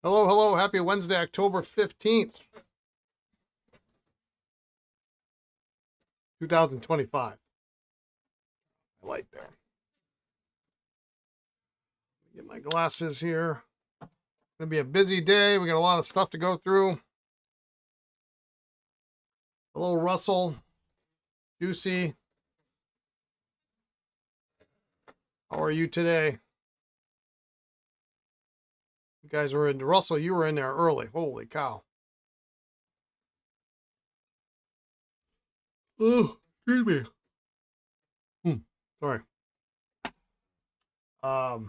Hello, hello. Happy Wednesday, October 15th, 2025. I like that. Get my glasses here. Gonna be a busy day. We got a lot of stuff to go through. Hello, Russell. Juicy. How are you today? You guys were in, Russell, you were in there early. Holy cow. Oh, excuse me. Sorry. I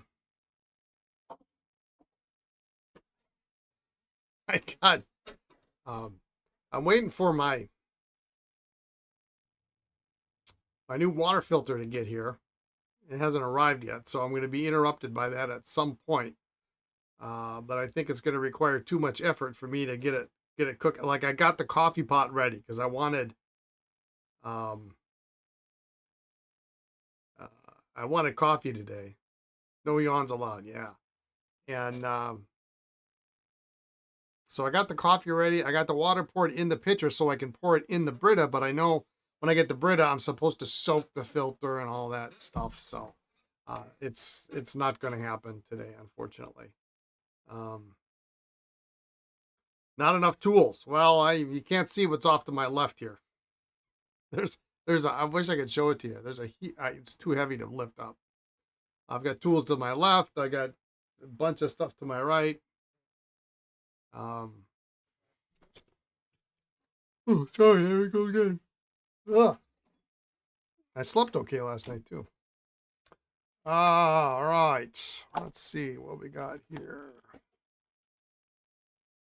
got, I'm waiting for my new water filter to get here. It hasn't arrived yet, so I'm going to be interrupted by that at some point. But I think it's going to require too much effort for me to get it cooked. Like I got the coffee pot ready because I wanted coffee today. No yawns allowed. Yeah. And so I got the coffee ready. I got the water poured in the pitcher so I can pour it in the Brita. But I know when I get the Brita, I'm supposed to soak the filter and all that stuff. So it's not going to happen today, unfortunately. Not enough tools. Well, you can't see what's off to my left here. I wish I could show it to you. It's too heavy to lift up. I've got tools to my left. I got a bunch of stuff to my right. Oh, sorry. There we go again. Ugh. I slept okay last night too. All right. Let's see what we got here.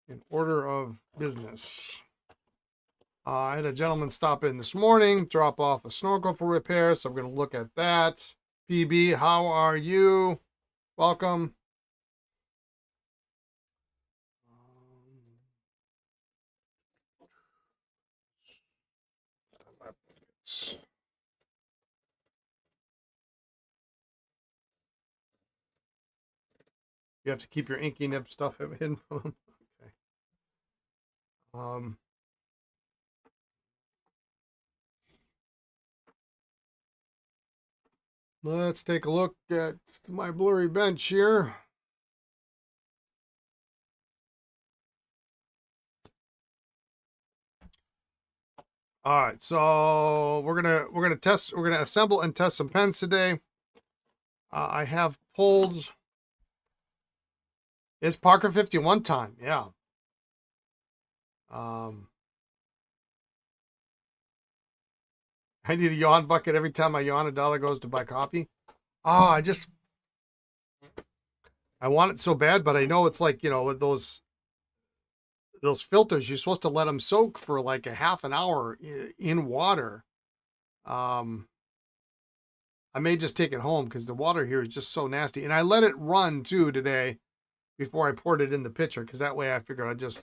In order of business. I had a gentleman stop in this morning, drop off a Snorkel for repair, so I'm going to look at that. PB, how are you? Welcome. You have to keep your inky nib stuff hidden from them. Okay. Let's take a look at my blurry bench here. All right, so we're gonna assemble and test some pens today. I have pulled. It's Parker 51 time, yeah. I need a yawn bucket every time I yawn. $1 goes to buy coffee. Oh, I want it so bad, but I know it's like, with those filters, you're supposed to let them soak for like a half an hour in water. I may just take it home because the water here is just so nasty. And I let it run too today before I poured it in the pitcher because that way I figured I'd just,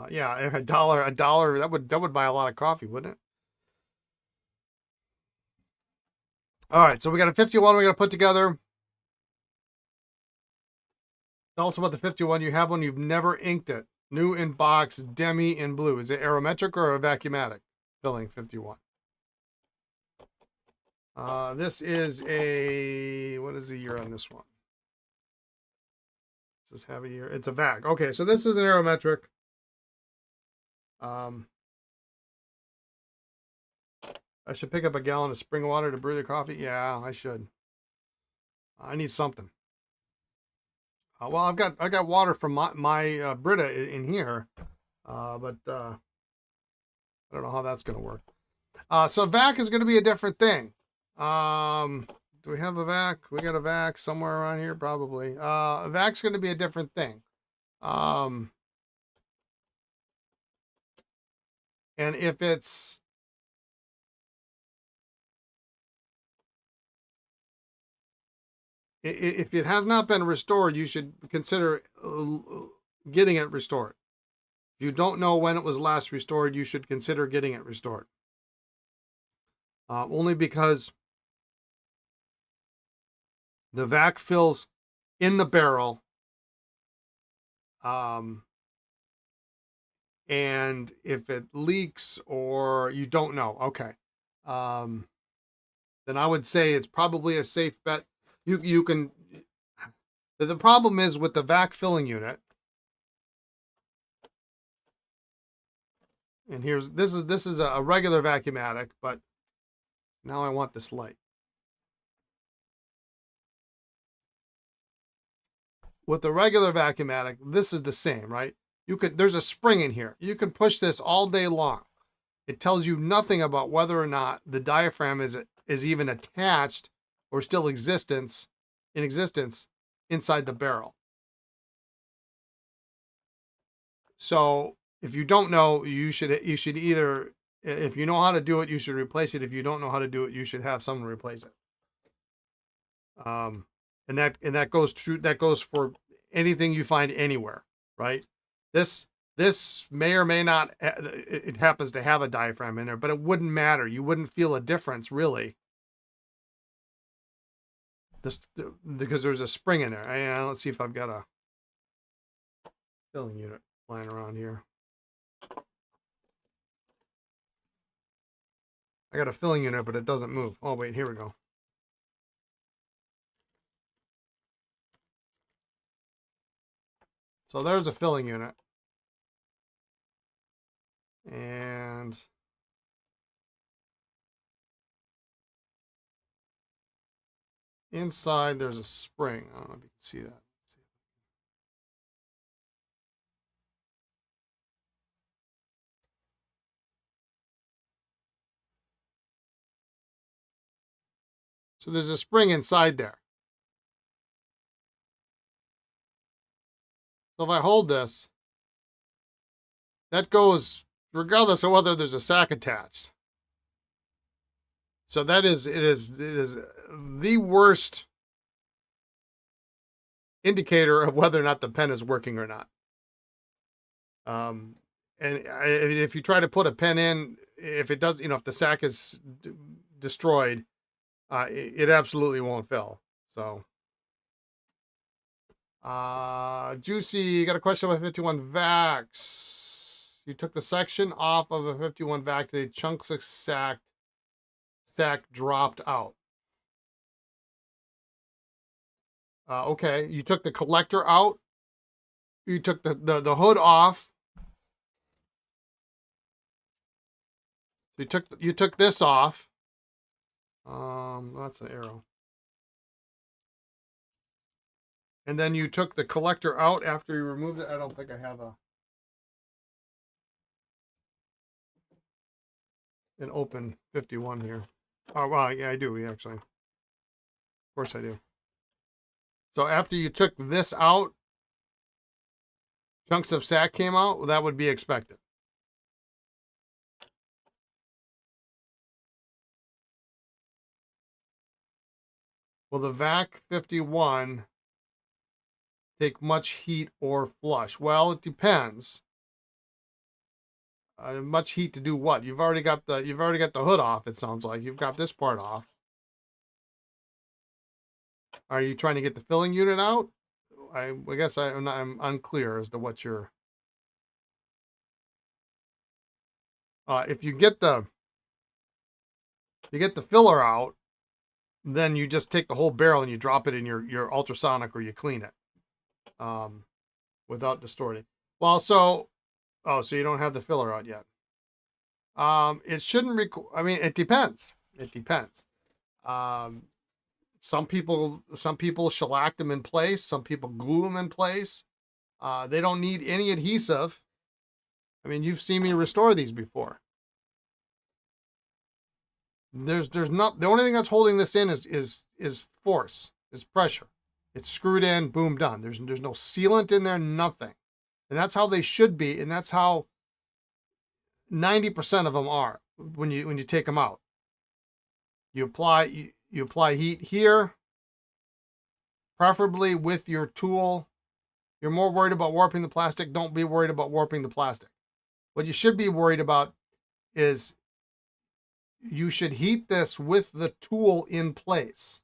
yeah, $1, that would buy a lot of coffee, wouldn't it? All right, so we got a 51 we're going to put together. Tell us about the 51. You have one, you've never inked it. New in box, demi in blue. Is it Aerometric or a Vacumatic filling 51? This is what is the year on this one? Does this have a year? It's a vac. Okay, so this is an Aerometric. I should pick up a gallon of spring water to brew the coffee. Yeah, I should. I need something. Well, I got water from my Brita in here, but I don't know how that's going to work. So vac is going to be a different thing. Do we have a vac? We got a vac somewhere around here, probably. A vac's going to be a different thing. And if it has not been restored, you should consider getting it restored. If you don't know when it was last restored, you should consider getting it restored. Only because the vac fills in the barrel. And if it leaks or you don't know, okay, then I would say it's probably a safe bet. You can. The problem is with the vac filling unit, and this is a regular Vacumatic, but now I want this light. With the regular Vacumatic, this is the same, right? There's a spring in here. You can push this all day long. It tells you nothing about whether or not the diaphragm is even attached or still in existence inside the barrel. So if you don't know, you should either, if you know how to do it, you should replace it. If you don't know how to do it, you should have someone replace it. And that goes true. That goes for anything you find anywhere, right? This may or may not. It happens to have a diaphragm in there, but it wouldn't matter. You wouldn't feel a difference really. Because there's a spring in there. Let's see if I've got a filling unit lying around here. I got a filling unit, but it doesn't move. Oh wait, here we go. So there's a filling unit. And inside there's a spring. I don't know if you can see that. So there's a spring inside there. So if I hold this, that goes regardless of whether there's a sack attached. So it is the worst indicator of whether or not the pen is working or not. And if you try to put a pen in, if it does, if the sack is destroyed, it absolutely won't fill. So, Juicy, got a question about 51 vacs. You took the section off of a 51 vac today. Chunks of sack dropped out. Okay, you took the collector out. You took the hood off. You took this off. That's an arrow. And then you took the collector out after you removed it. I don't think I have an open 51 here. Oh, well, yeah, I do, actually. Of course I do. So after you took this out, chunks of sack came out. Well, that would be expected. Will the VAC 51 take much heat or flush? Well, it depends. Much heat to do what? You've already got the hood off. It sounds like you've got this part off. Are you trying to get the filling unit out? I guess I'm unclear as to what you're. If you get the filler out, then you just take the whole barrel and you drop it in your ultrasonic, or you clean it without distorting. Well, so you don't have the filler out yet. It shouldn't I mean, it depends. It depends. Some people shellac them in place. Some people glue them in place. They don't need any adhesive. I mean, you've seen me restore these before. There's not, the only thing that's holding this in is force, is pressure. It's screwed in, boom, done. There's no sealant in there, nothing. And that's how they should be, and that's how 90% of them are when you take them out. You apply heat here, preferably with your tool. You're more worried about warping the plastic. Don't be worried about warping the plastic. What you should be worried about is you should heat this with the tool in place.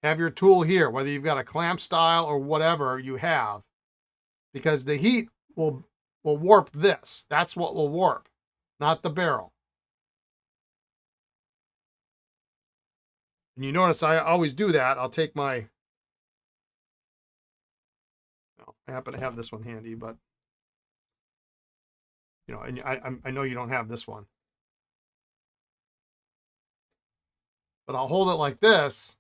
Have your tool here, whether you've got a clamp style or whatever you have, because the heat will warp this. That's what will warp, not the barrel. And you notice I always do that. I'll take my, well, I happen to have this one handy, but you know, and I know you don't have this one, but I'll hold it like this,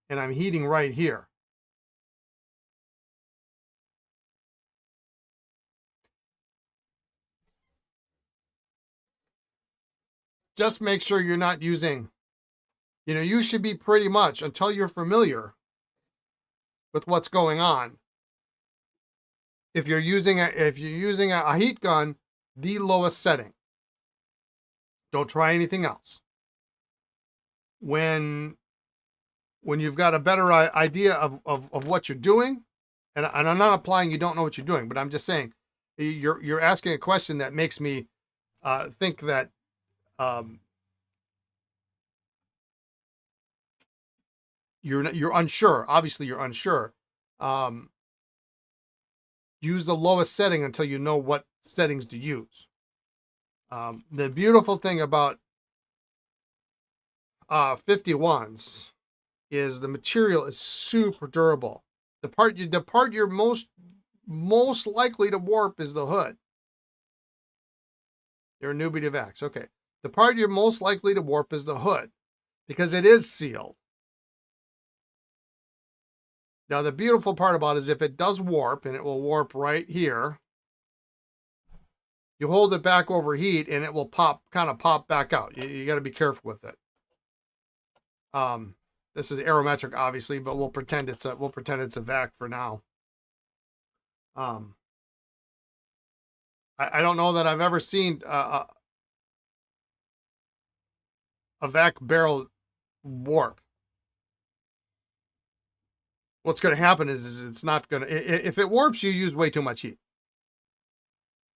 and I'm heating right here. Just make sure you're not using, you know, you should be pretty much, until you're familiar with what's going on. If you're using a heat gun, the lowest setting. Don't try anything else. When you've got a better idea of what you're doing, and I'm not applying you don't know what you're doing, but I'm just saying you're asking a question that makes me think that you're unsure. Obviously, you're unsure. Use the lowest setting until you know what settings to use. The beautiful thing about 51s is the material is super durable. The part you're most likely to warp is the hood. You're a newbie to Vax. Okay. The part you're most likely to warp is the hood because it is sealed. Now, the beautiful part about it is if it does warp, and it will warp right here, you hold it back over heat and it will kind of pop back out. You got to be careful with it. This is Aerometric, obviously, but we'll pretend it's a Vac for now. I don't know that I've ever seen a Vac barrel warp. What's going to happen is it's not going to, if it warps, you use way too much heat.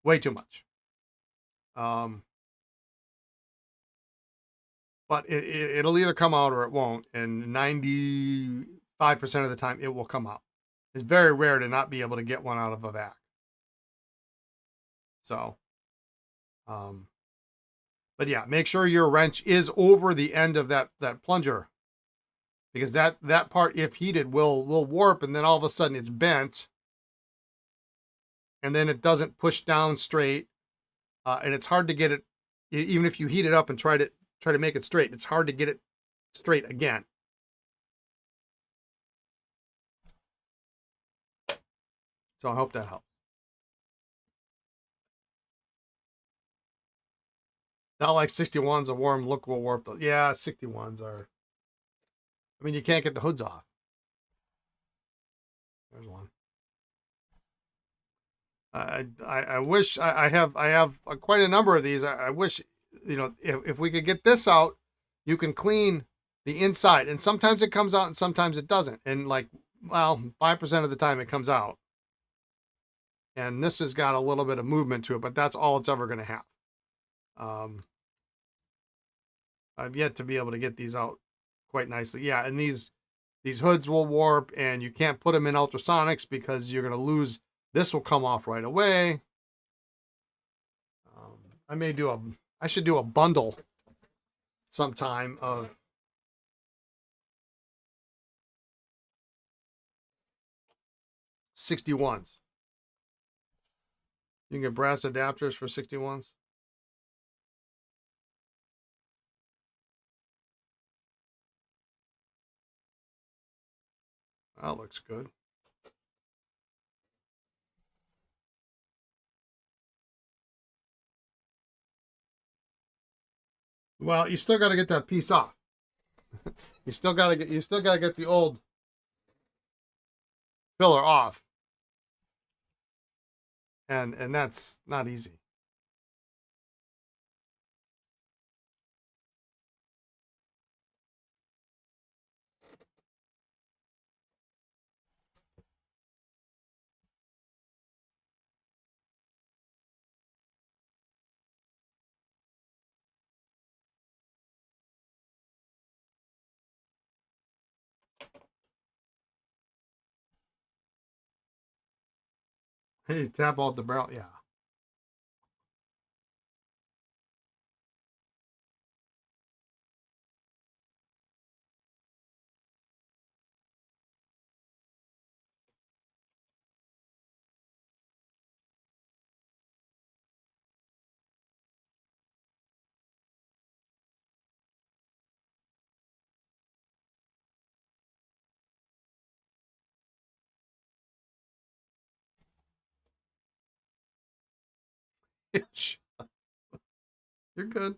Way too much. But it'll either come out or it won't. And 95% of the time, it will come out. It's very rare to not be able to get one out of a Vac. So, but yeah, make sure your wrench is over the end of that plunger, because that part, if heated, will warp, and then all of a sudden it's bent, and then it doesn't push down straight, and it's hard to get it. Even if you heat it up and try to make it straight, it's hard to get it straight again. So I hope that helps. Not like 61's a warm look will warp. Yeah, 61's are. I mean, you can't get the hoods off. There's one. I wish I have quite a number of these. I wish, you know, if we could get this out, you can clean the inside, and sometimes it comes out and sometimes it doesn't. And like, well, 5% of the time it comes out. And this has got a little bit of movement to it, but that's all it's ever going to have. I've yet to be able to get these out quite nicely. Yeah, and these hoods will warp, and you can't put them in ultrasonics because you're going to lose. This will come off right away. I should do a bundle sometime of '61s. You can get brass adapters for '61s. That looks good. Well, you still got to get that piece off. You still got to get the old filler off. And that's not easy. Hey, tap out the barrel. Yeah. You're good.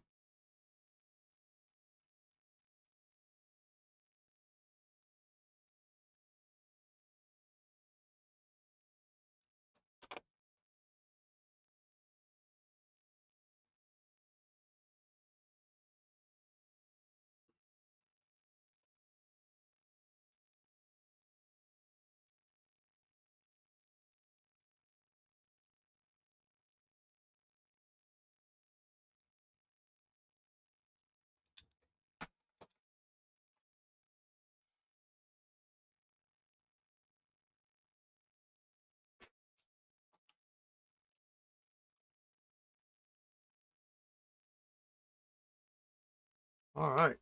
All right.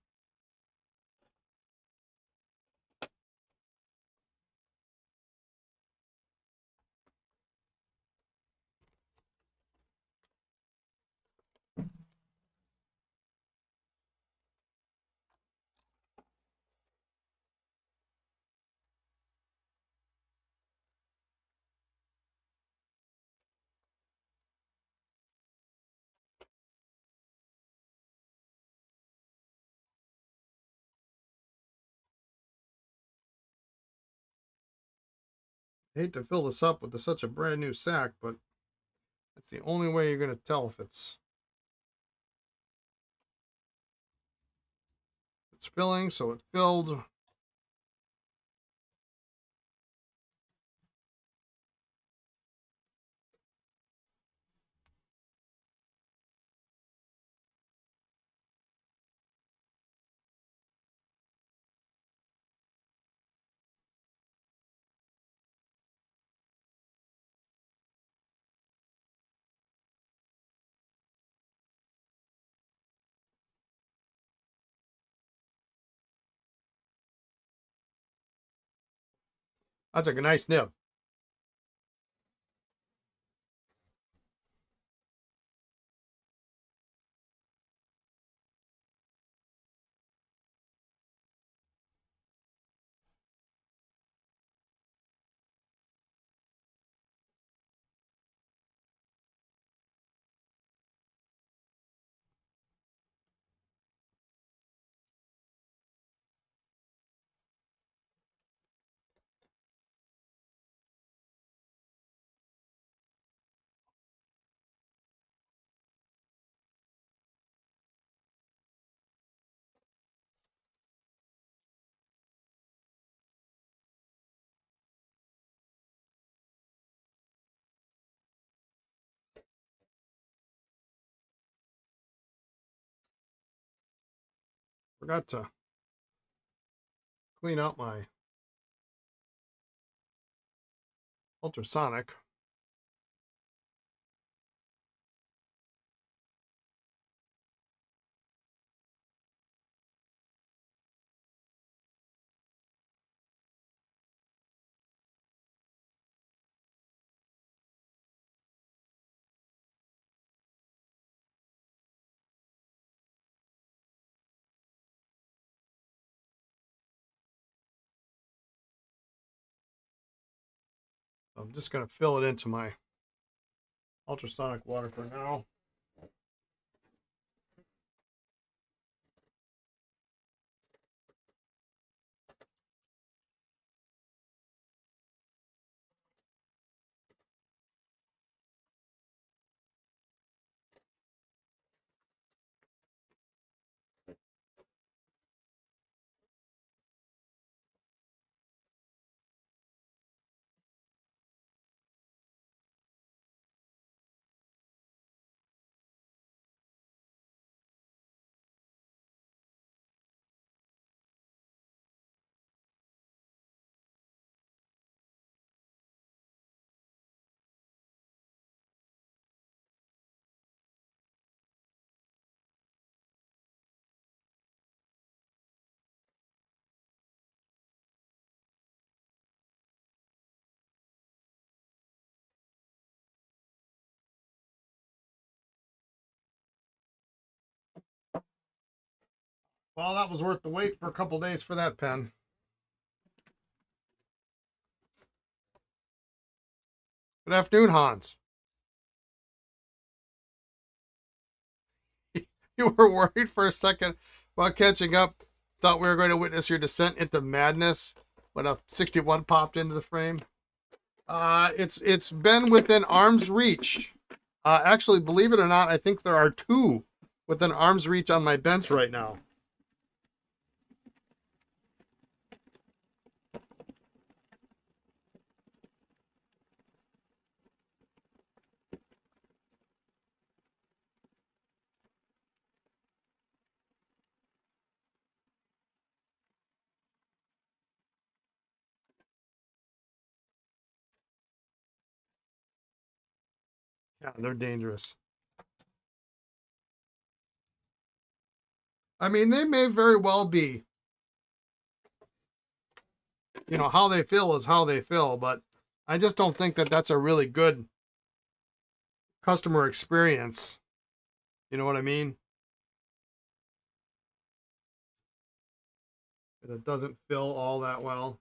I hate to fill this up with such a brand new sack, but that's the only way you're going to tell if it's filling. So it filled. That's a nice nib. Forgot to clean out my ultrasonic. I'm just going to fill it into my ultrasonic water for now. Well, that was worth the wait for a couple days for that pen. Good afternoon, Hans. You were worried for a second while catching up. Thought we were going to witness your descent into madness when a 61 popped into the frame. It's been within arm's reach. Actually, believe it or not, I think there are two within arm's reach on my bench right now. Yeah, they're dangerous. I mean, they may very well be. You know, how they feel is how they feel, but I just don't think that that's a really good customer experience. You know what I mean? It doesn't fill all that well.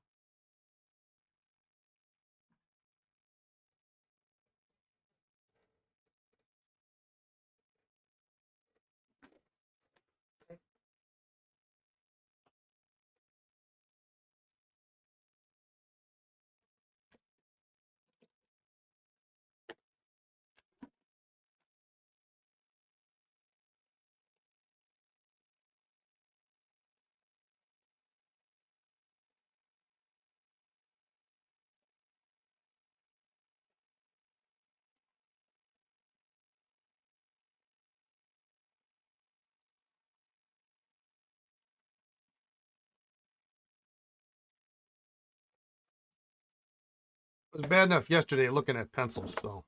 It was bad enough yesterday looking at pencils, so.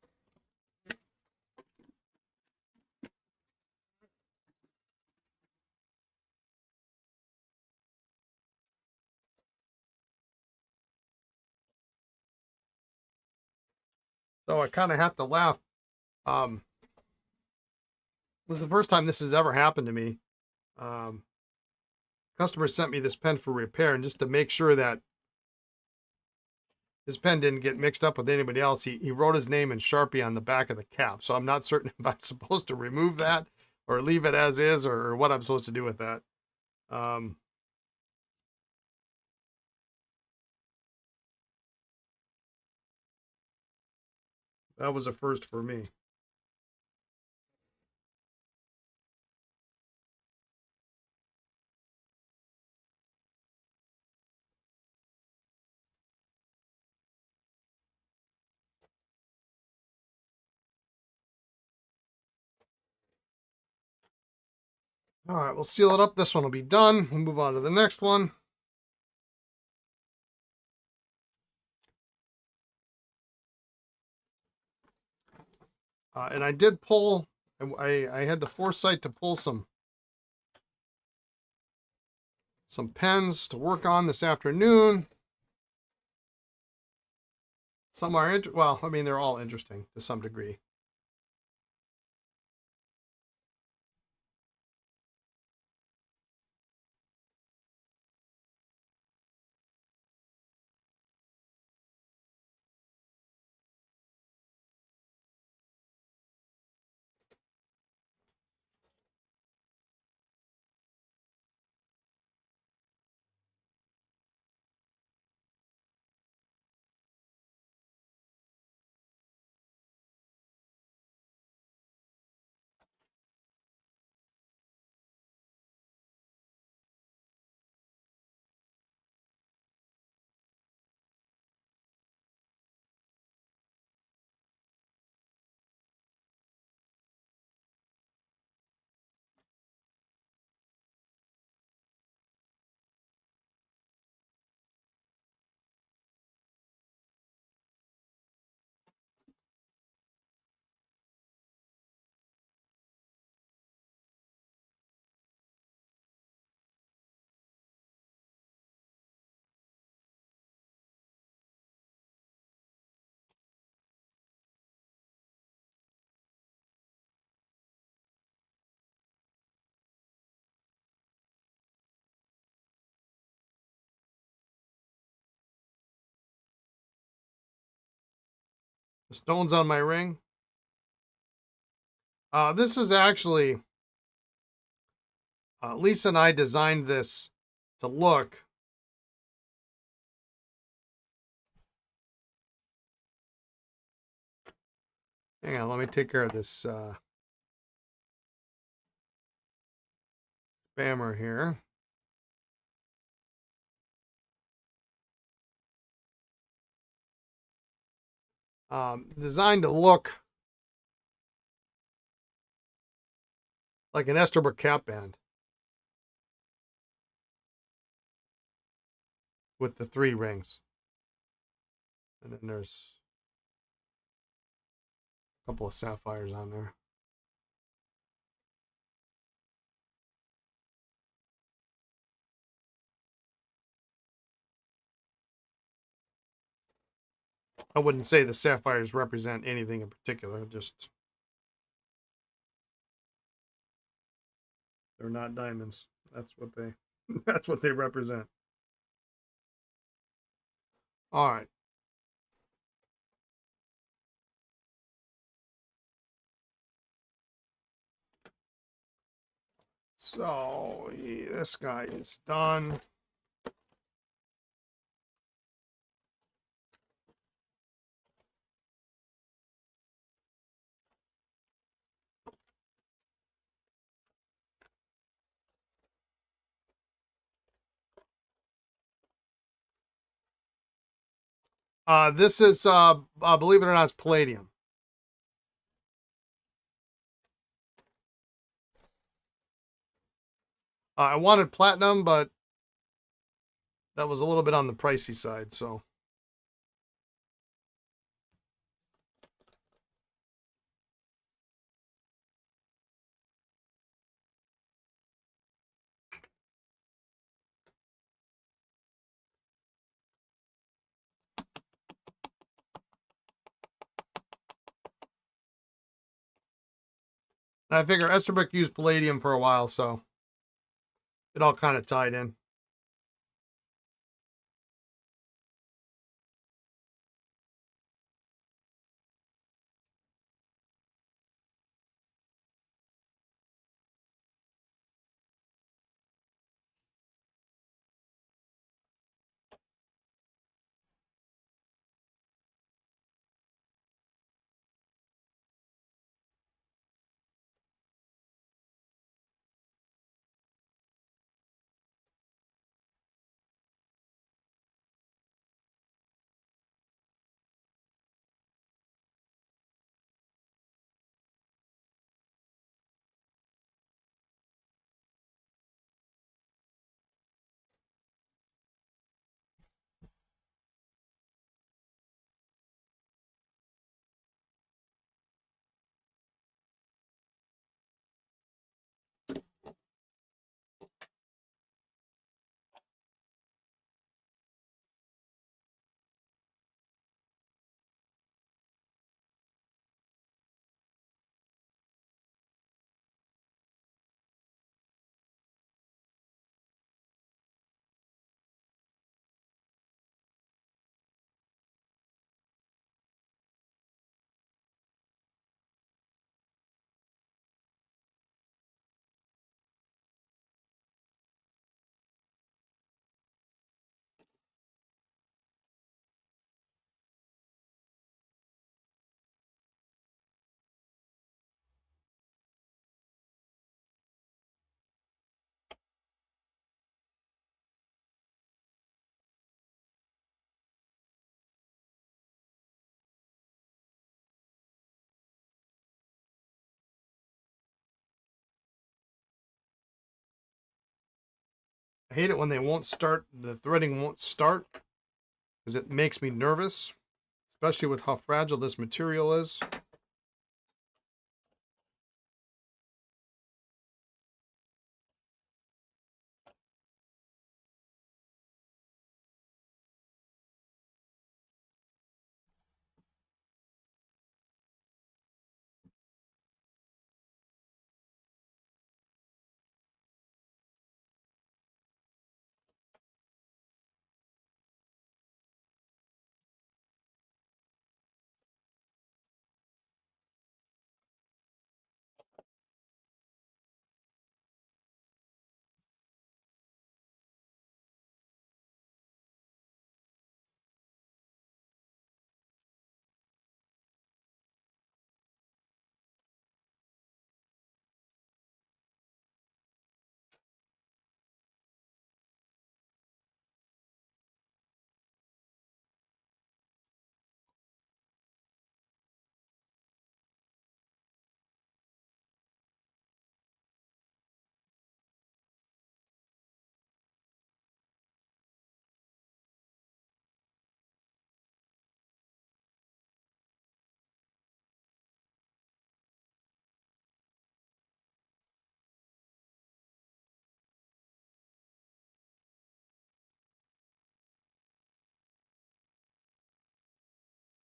So I kind of have to laugh. It was the first time this has ever happened to me. Um, Customer sent me this pen for repair, and just to make sure that his pen didn't get mixed up with anybody else, he wrote his name in Sharpie on the back of the cap. So I'm not certain if I'm supposed to remove that or leave it as is, or what I'm supposed to do with that. Um, that was a first for me. All right, we'll seal it up. This one will be done. We'll move on to the next one. And I did pull, I had the foresight to pull some pens to work on this afternoon. Some are, well, I mean, they're all interesting to some degree. The stones on my ring. This is actually, Lisa and I designed this to look. Hang on, let me take care of this spammer here. Designed to look like an Esterbrook cap band with the 3 rings. And then there's a couple of sapphires on there. I wouldn't say the sapphires represent anything in particular, just they're not diamonds. That's what they that's what they represent. All right. So this guy is done. This is believe it or not, it's palladium. I wanted platinum, but that was a little bit on the pricey side, so. And I figure Esterbrook used palladium for a while, so it all kind of tied in. I hate it when they won't start, the threading won't start, because it makes me nervous, especially with how fragile this material is.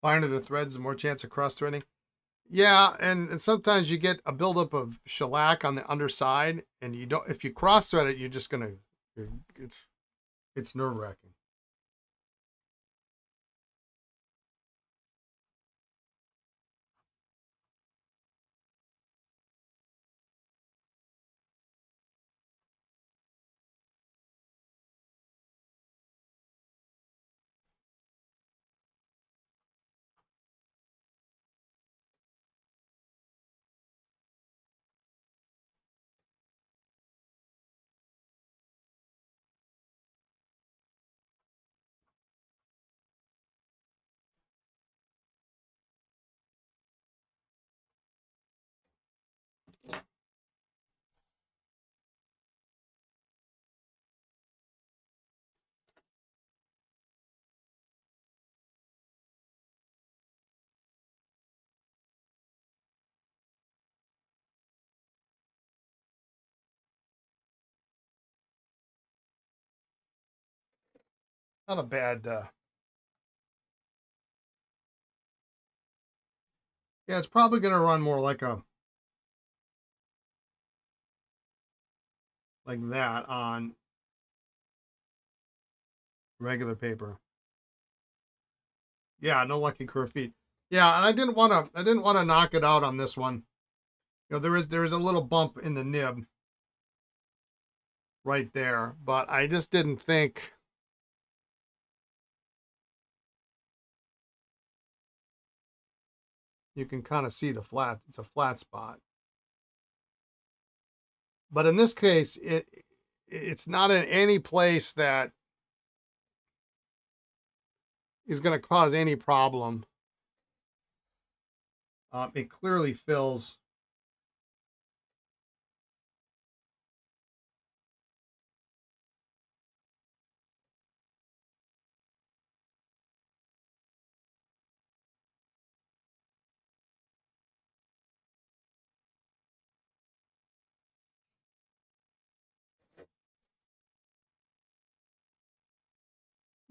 Finer the threads, the more chance of cross-threading. Yeah, and sometimes you get a buildup of shellac on the underside, and you don't. If you cross-thread it, you're just gonna. It's nerve-wracking. Not a bad. Yeah, it's probably gonna run more like that on regular paper. Yeah, no lucky curve feet. Yeah, and I didn't want to knock it out on this one. You know, there is a little bump in the nib right there, but I just didn't think you can kind of see the flat. It's a flat spot. But in this case, it's not in any place that is going to cause any problem. It clearly fills.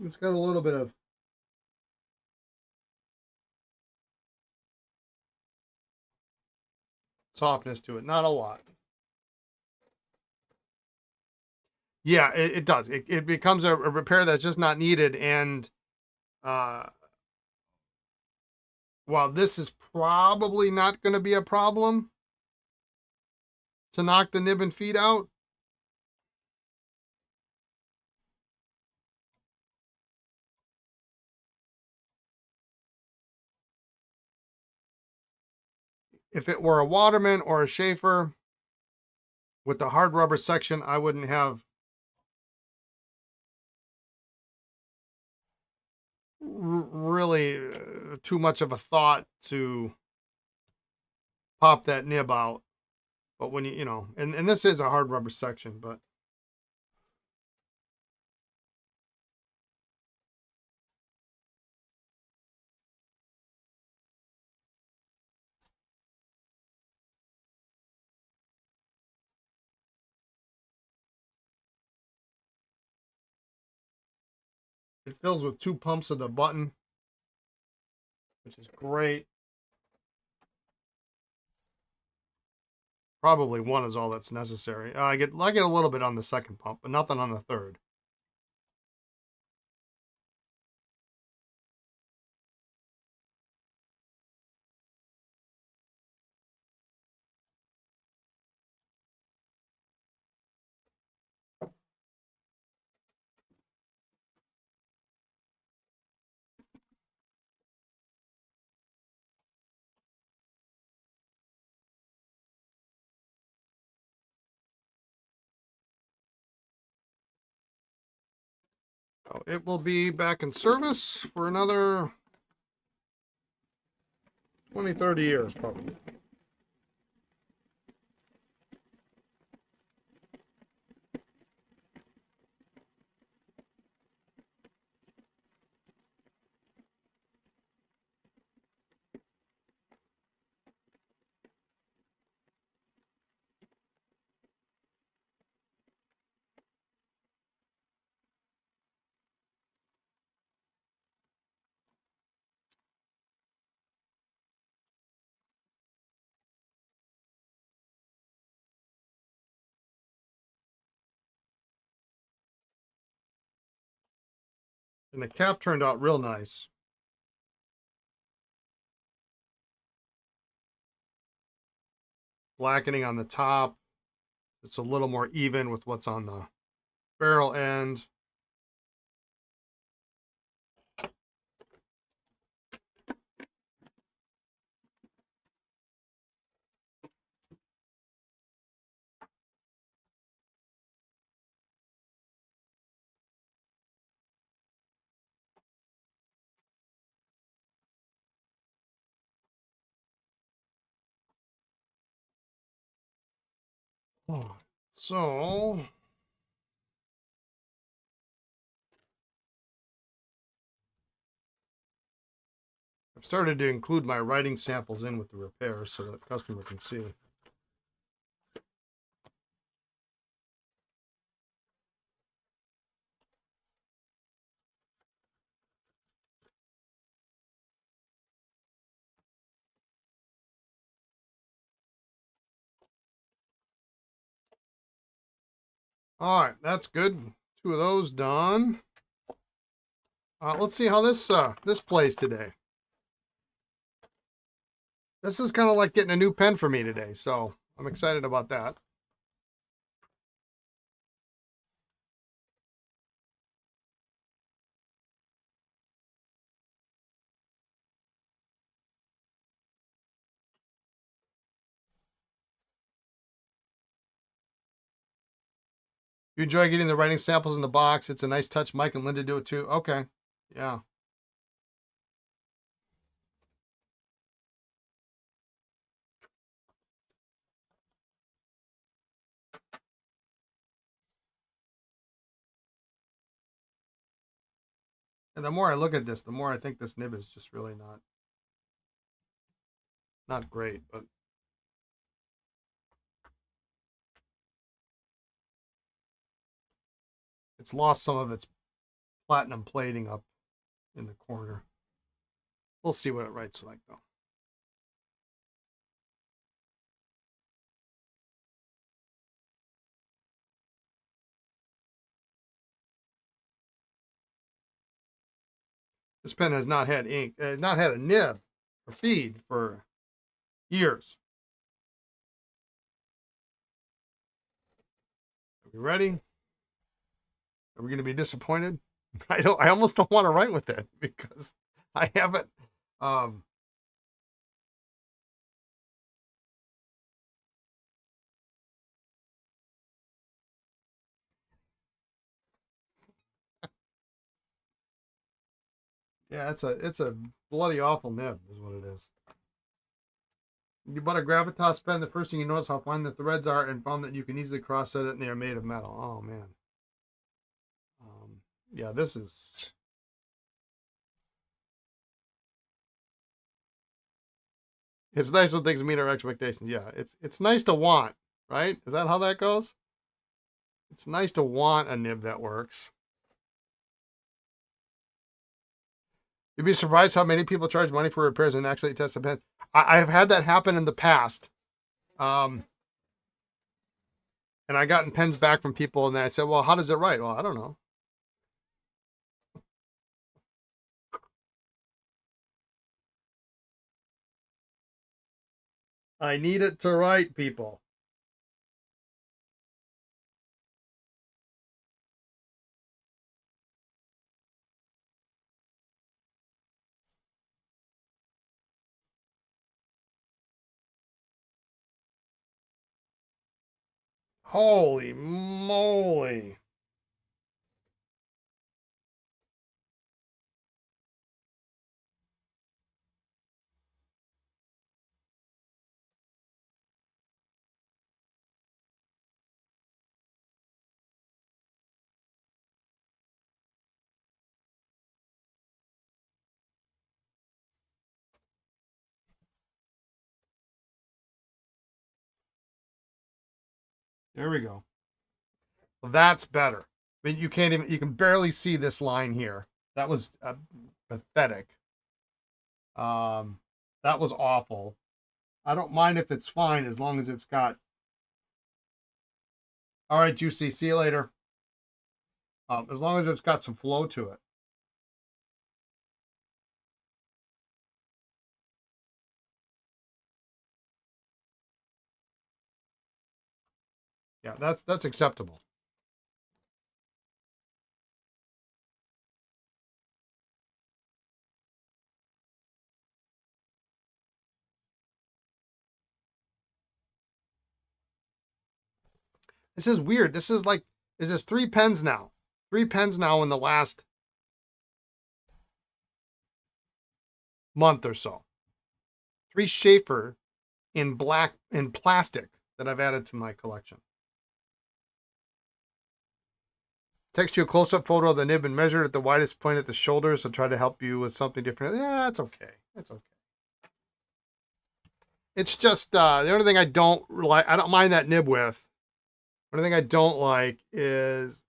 It's got a little bit of softness to it, not a lot. Yeah, it does. It becomes a repair that's just not needed. And uh, while this is probably not going to be a problem to knock the nib and feet out, if it were a Waterman or a Sheaffer with the hard rubber section, I wouldn't have really too much of a thought to pop that nib out. But when you know, and this is a hard rubber section, but it fills with 2 pumps of the button, which is great. Probably one is all that's necessary. I get a little bit on the second pump, but nothing on the third. So it will be back in service for another 20, 30 years, probably. And the cap turned out real nice. Blackening on the top. It's a little more even with what's on the barrel end. So I've started to include my writing samples in with the repairs so that the customer can see. All right, that's good. 2 of those done. Let's see how this plays today. This is kind of like getting a new pen for me today, so I'm excited about that. You enjoy getting the writing samples in the box. It's a nice touch. Mike and Linda do it too. Okay. Yeah. And the more I look at this, the more I think this nib is just really not great, but it's lost some of its platinum plating up in the corner. We'll see what it writes like though. This pen has not had ink, not had a nib or feed for years. Are we ready? Are we going to be disappointed? I almost don't want to write with it because I haven't. Yeah, it's a bloody awful nib, is what it is. You bought a Gravitas pen. The first thing you notice how fine the threads are, and found that you can easily cross set it, and they are made of metal. Oh man. Yeah, this is. It's nice when things meet our expectations. Yeah, it's nice to want, right? Is that how that goes? It's nice to want a nib that works. You'd be surprised how many people charge money for repairs and actually test the pen. I've had that happen in the past. And I gotten pens back from people, and then I said, "Well, how does it write?" Well, I don't know. I need it to write, people. Holy moly. There we go. Well, that's better. I mean, you can barely see this line here. That was pathetic. That was awful. I don't mind if it's fine as long as it's got. All right, Juicy. See you later. As long as it's got some flow to it. that's acceptable. This is weird. This is like, is this 3 pens now? 3 pens now in the last month or so. 3 Sheaffer in black, in plastic, that I've added to my collection. Text you a close-up photo of the nib and measure it at the widest point at the shoulder, so try to help you with something different. Yeah, that's okay. That's okay. It's just the only thing I don't like, I don't mind that nib with. The only thing I don't like is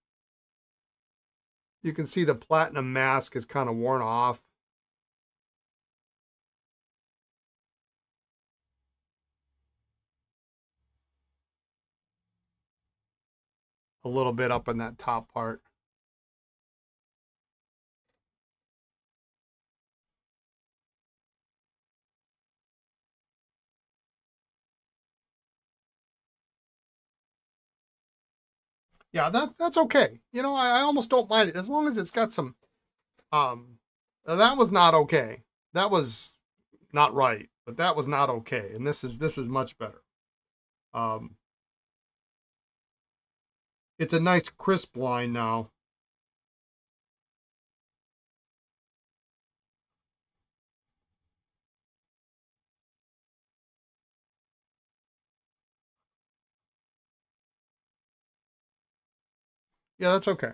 you can see the platinum mask is kind of worn off. A little bit up in that top part. Yeah, that's okay. You know, I almost don't mind it as long as it's got some. That was not okay. That was not right, but that was not okay. And this is much better. It's a nice crisp line now. Yeah, that's okay.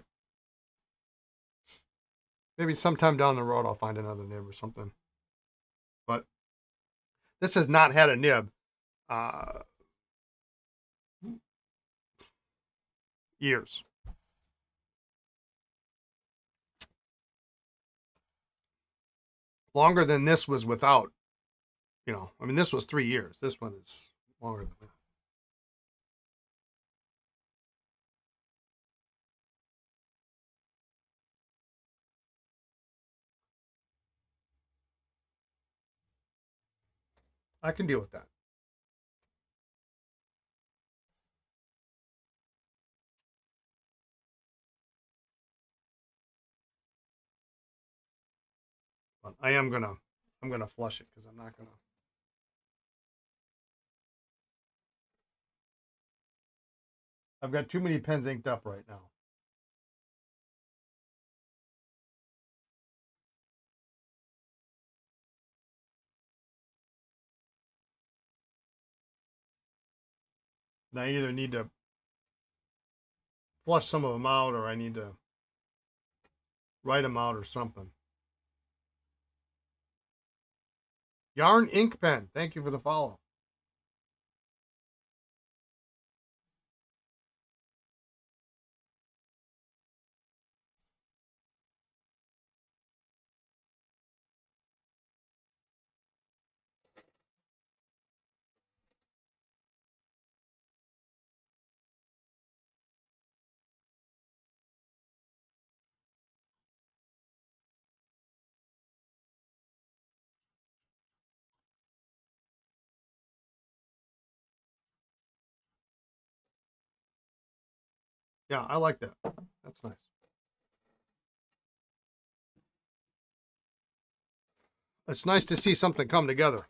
Maybe sometime down the road I'll find another nib or something. But this has not had a nib. Years. Longer than this was without. You know, I mean, this was 3 years. This one is longer than that. I can deal with that. But I'm gonna flush it because I'm not gonna. I've got too many pens inked up right now. And I either need to flush some of them out or I need to write them out or something. Yarn Ink Pen, thank you for the follow. Yeah, I like that. That's nice. It's nice to see something come together.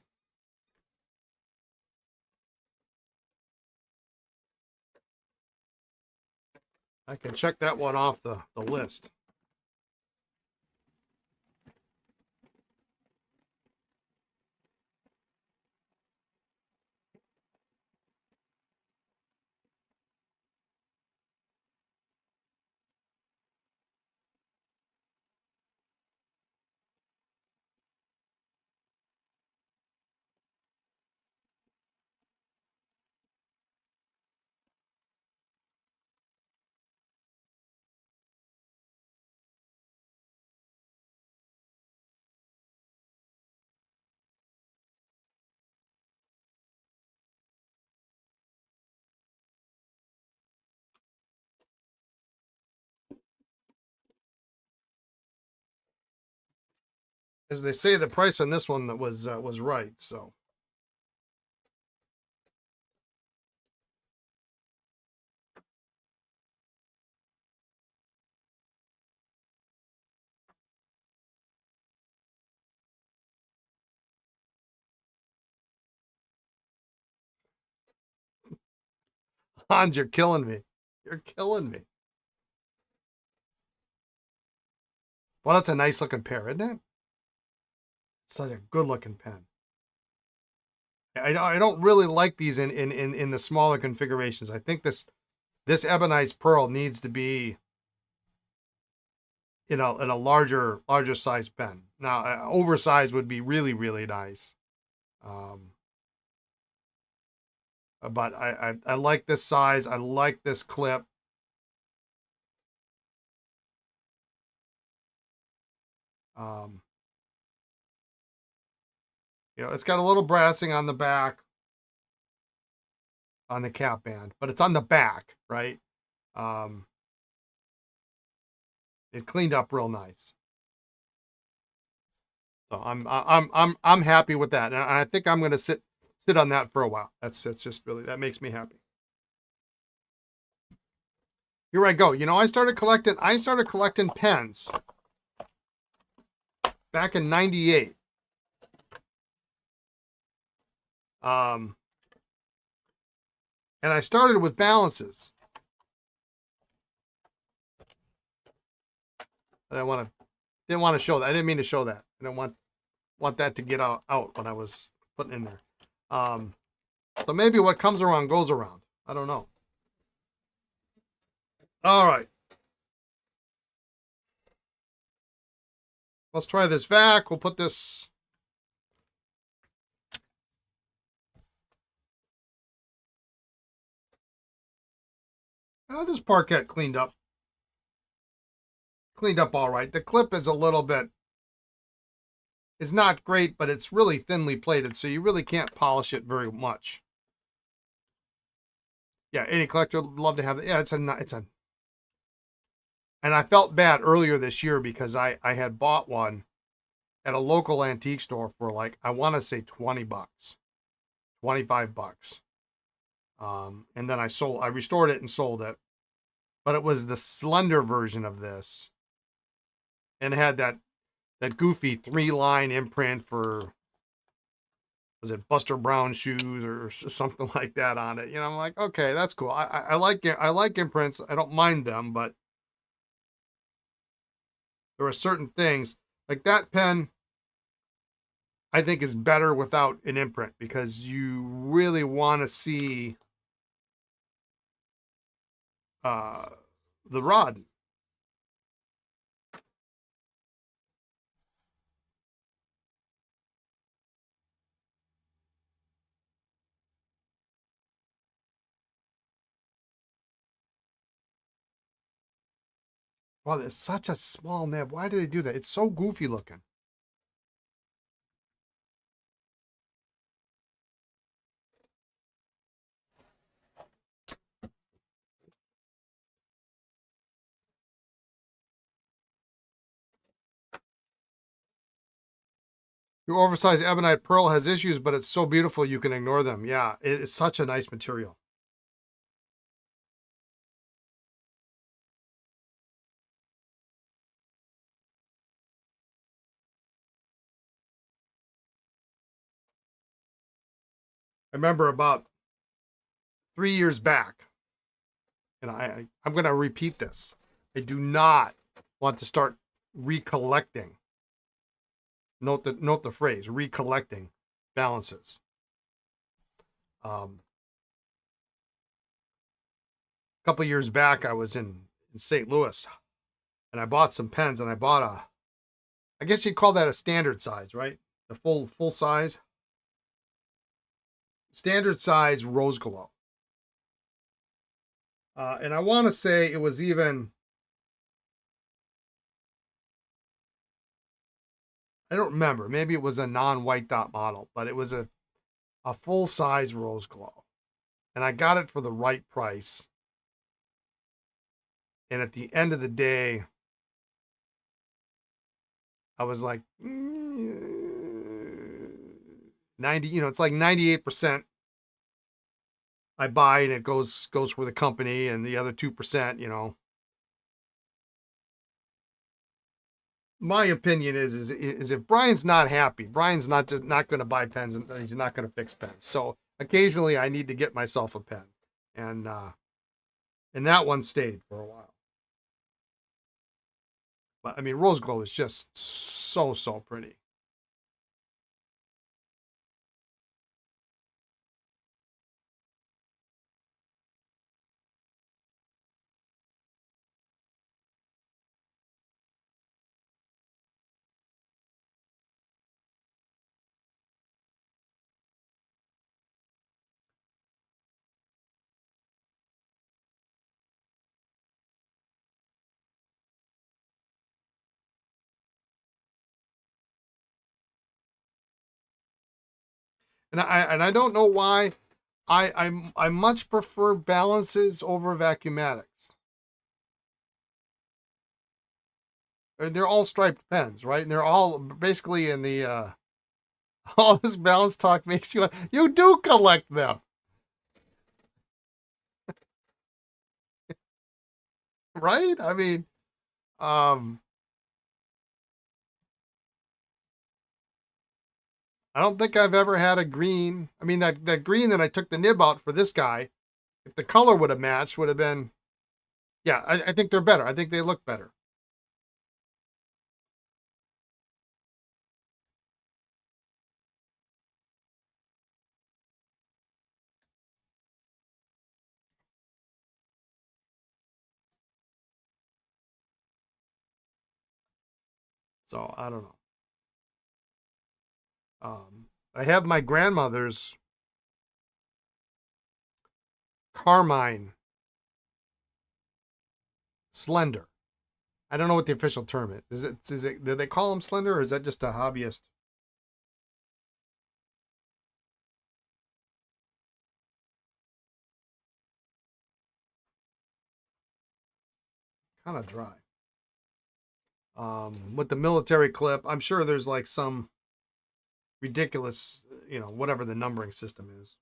I can check that one off the list. As they say, the price on this one was right. So Hans, you're killing me. You're killing me. Well, that's a nice looking pair, isn't it? It's such a good looking pen. I don't really like these in the smaller configurations. I think this ebonized pearl needs to be in a larger size pen. Now, oversized would be really nice. But I like this size. I like this clip. You know, it's got a little brassing on the back, on the cap band, but it's on the back, right? It cleaned up real nice. So I'm happy with that, and I think I'm going to sit on that for a while. It's just really, that makes me happy. Here I go. You know, I started collecting pens back in '98. And I started with balances. I didn't want to show that. I didn't mean to show that. I didn't want that to get out when I was putting in there. So maybe what comes around goes around. I don't know. All right. Let's try this vac. We'll put this. Oh, this Parkette cleaned up. Cleaned up all right. The clip is a little bit, it's not great, but it's really thinly plated, so you really can't polish it very much. Yeah, any collector would love to have it. Yeah, it's a. And I felt bad earlier this year because I had bought one at a local antique store for like, I want to say $20, $25. And then I restored it and sold it, but it was the slender version of this. And it had that goofy 3-line imprint for, was it Buster Brown shoes or something like that on it? You know, I'm like, okay, that's cool. I like it. I like imprints. I don't mind them, but there are certain things like that pen, I think, is better without an imprint because you really want to see the rod. Wow, it's such a small nib. Why do they do that? It's so goofy looking. Your oversized ebonite pearl has issues, but it's so beautiful you can ignore them. Yeah, it's such a nice material. I remember about 3 years back, and I'm going to repeat this. I do not want to start recollecting. Note the phrase, recollecting balances. A couple years back, I was in St. Louis, and I bought some pens, and I bought I guess you'd call that a standard size, right? The full size. Standard size rose glow. And I want to say it was even, I don't remember. Maybe it was a non-white dot model, but it was a full-size rose glow. And I got it for the right price. And at the end of the day, I was like, 90, you know, it's like 98% I buy and it goes for the company, and the other 2%, you know. My opinion is if Brian's not happy, Brian's not going to buy pens, and he's not going to fix pens. So occasionally I need to get myself a pen, and that one stayed for a while. But I mean, rose glow is just so pretty. And I don't know why I much prefer balances over Vacumatics. They're all striped pens, right? And they're all basically in the all this balance talk makes you do collect them, right? I mean, um I don't think I've ever had a green. I mean, that green that I took the nib out for this guy, if the color would have matched, would have been, yeah, I think they're better. I think they look better. So I don't know. I have my grandmother's carmine slender. I don't know what the official term is. Is it, do they call them slender, or is that just a hobbyist? Kind of dry. With the military clip, I'm sure there's like some ridiculous, whatever the numbering system is.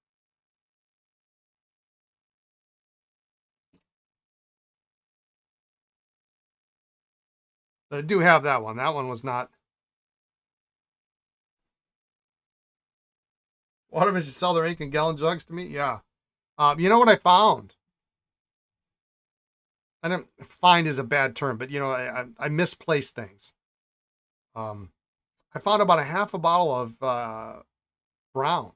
But I do have that one. That one was not. Watermen should sell their ink in gallon jugs to me. Yeah. You know what I found? I don't find is a bad term, but I misplace things. Um, I found about a half a bottle of brown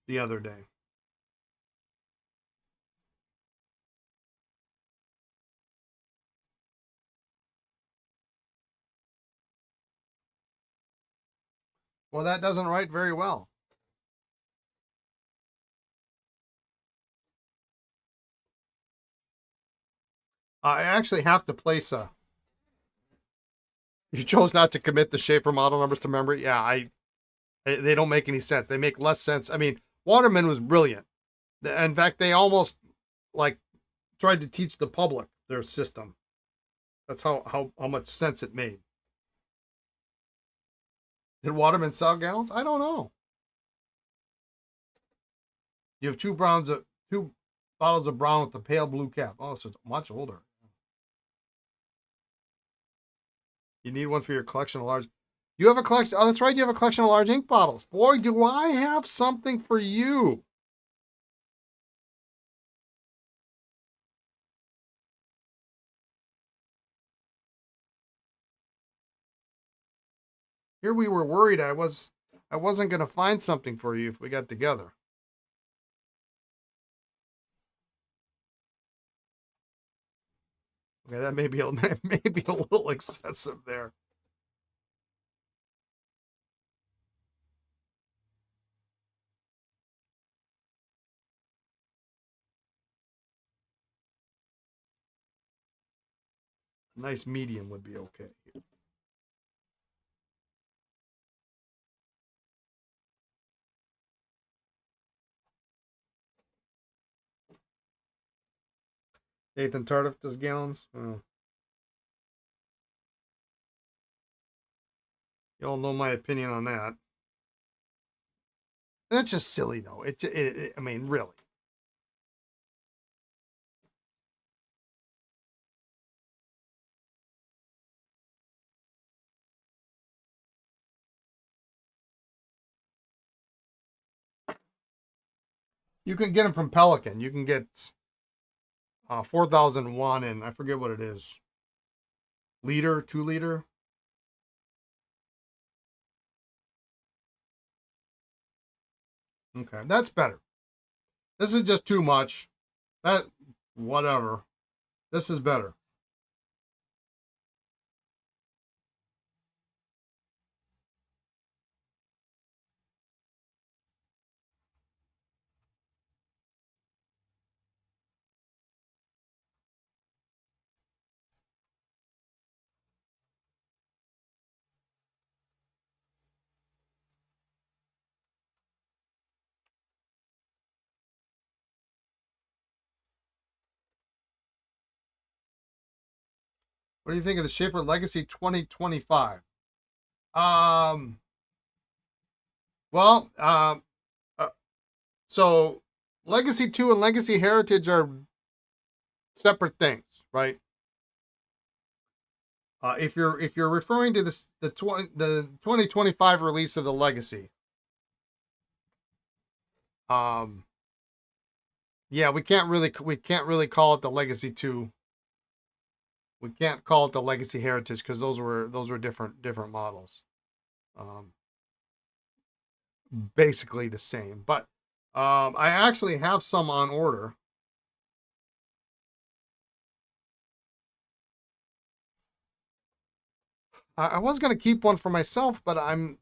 the other day. Well, that doesn't write very well. I actually have to place a. You chose not to commit the Sheaffer model numbers to memory. Yeah, they don't make any sense. They make less sense. I mean, Waterman was brilliant. In fact, they almost like tried to teach the public their system. That's how much sense it made. Did Waterman sell gallons? I don't know. You have two bottles of brown with the pale blue cap. Oh, so it's much older. You need one for your collection of large. You have a collection. Oh, that's right. You have a collection of large ink bottles. Boy, do I have something for you. Here we were worried I wasn't going to find something for you if we got together. Okay, that may be maybe a little excessive there. A nice medium would be okay. Nathan Tardif does gallons. Oh, you all know my opinion on that. That's just silly, though. I mean, really. You can get them from Pelican. You can get 4001 and I forget what it is. Liter, 2 liter. Okay, that's better. This is just too much. That, whatever. This is better. What do you think of the Sheaffer Legacy 2025? Um, well, uh, so Legacy 2 and Legacy Heritage are separate things, right? If you're referring to this the 2025 release of the Legacy, um, yeah, we can't really call it the Legacy 2. We can't call it the Legacy Heritage because those were different models. Basically the same, but I actually have some on order. I was going to keep one for myself, but I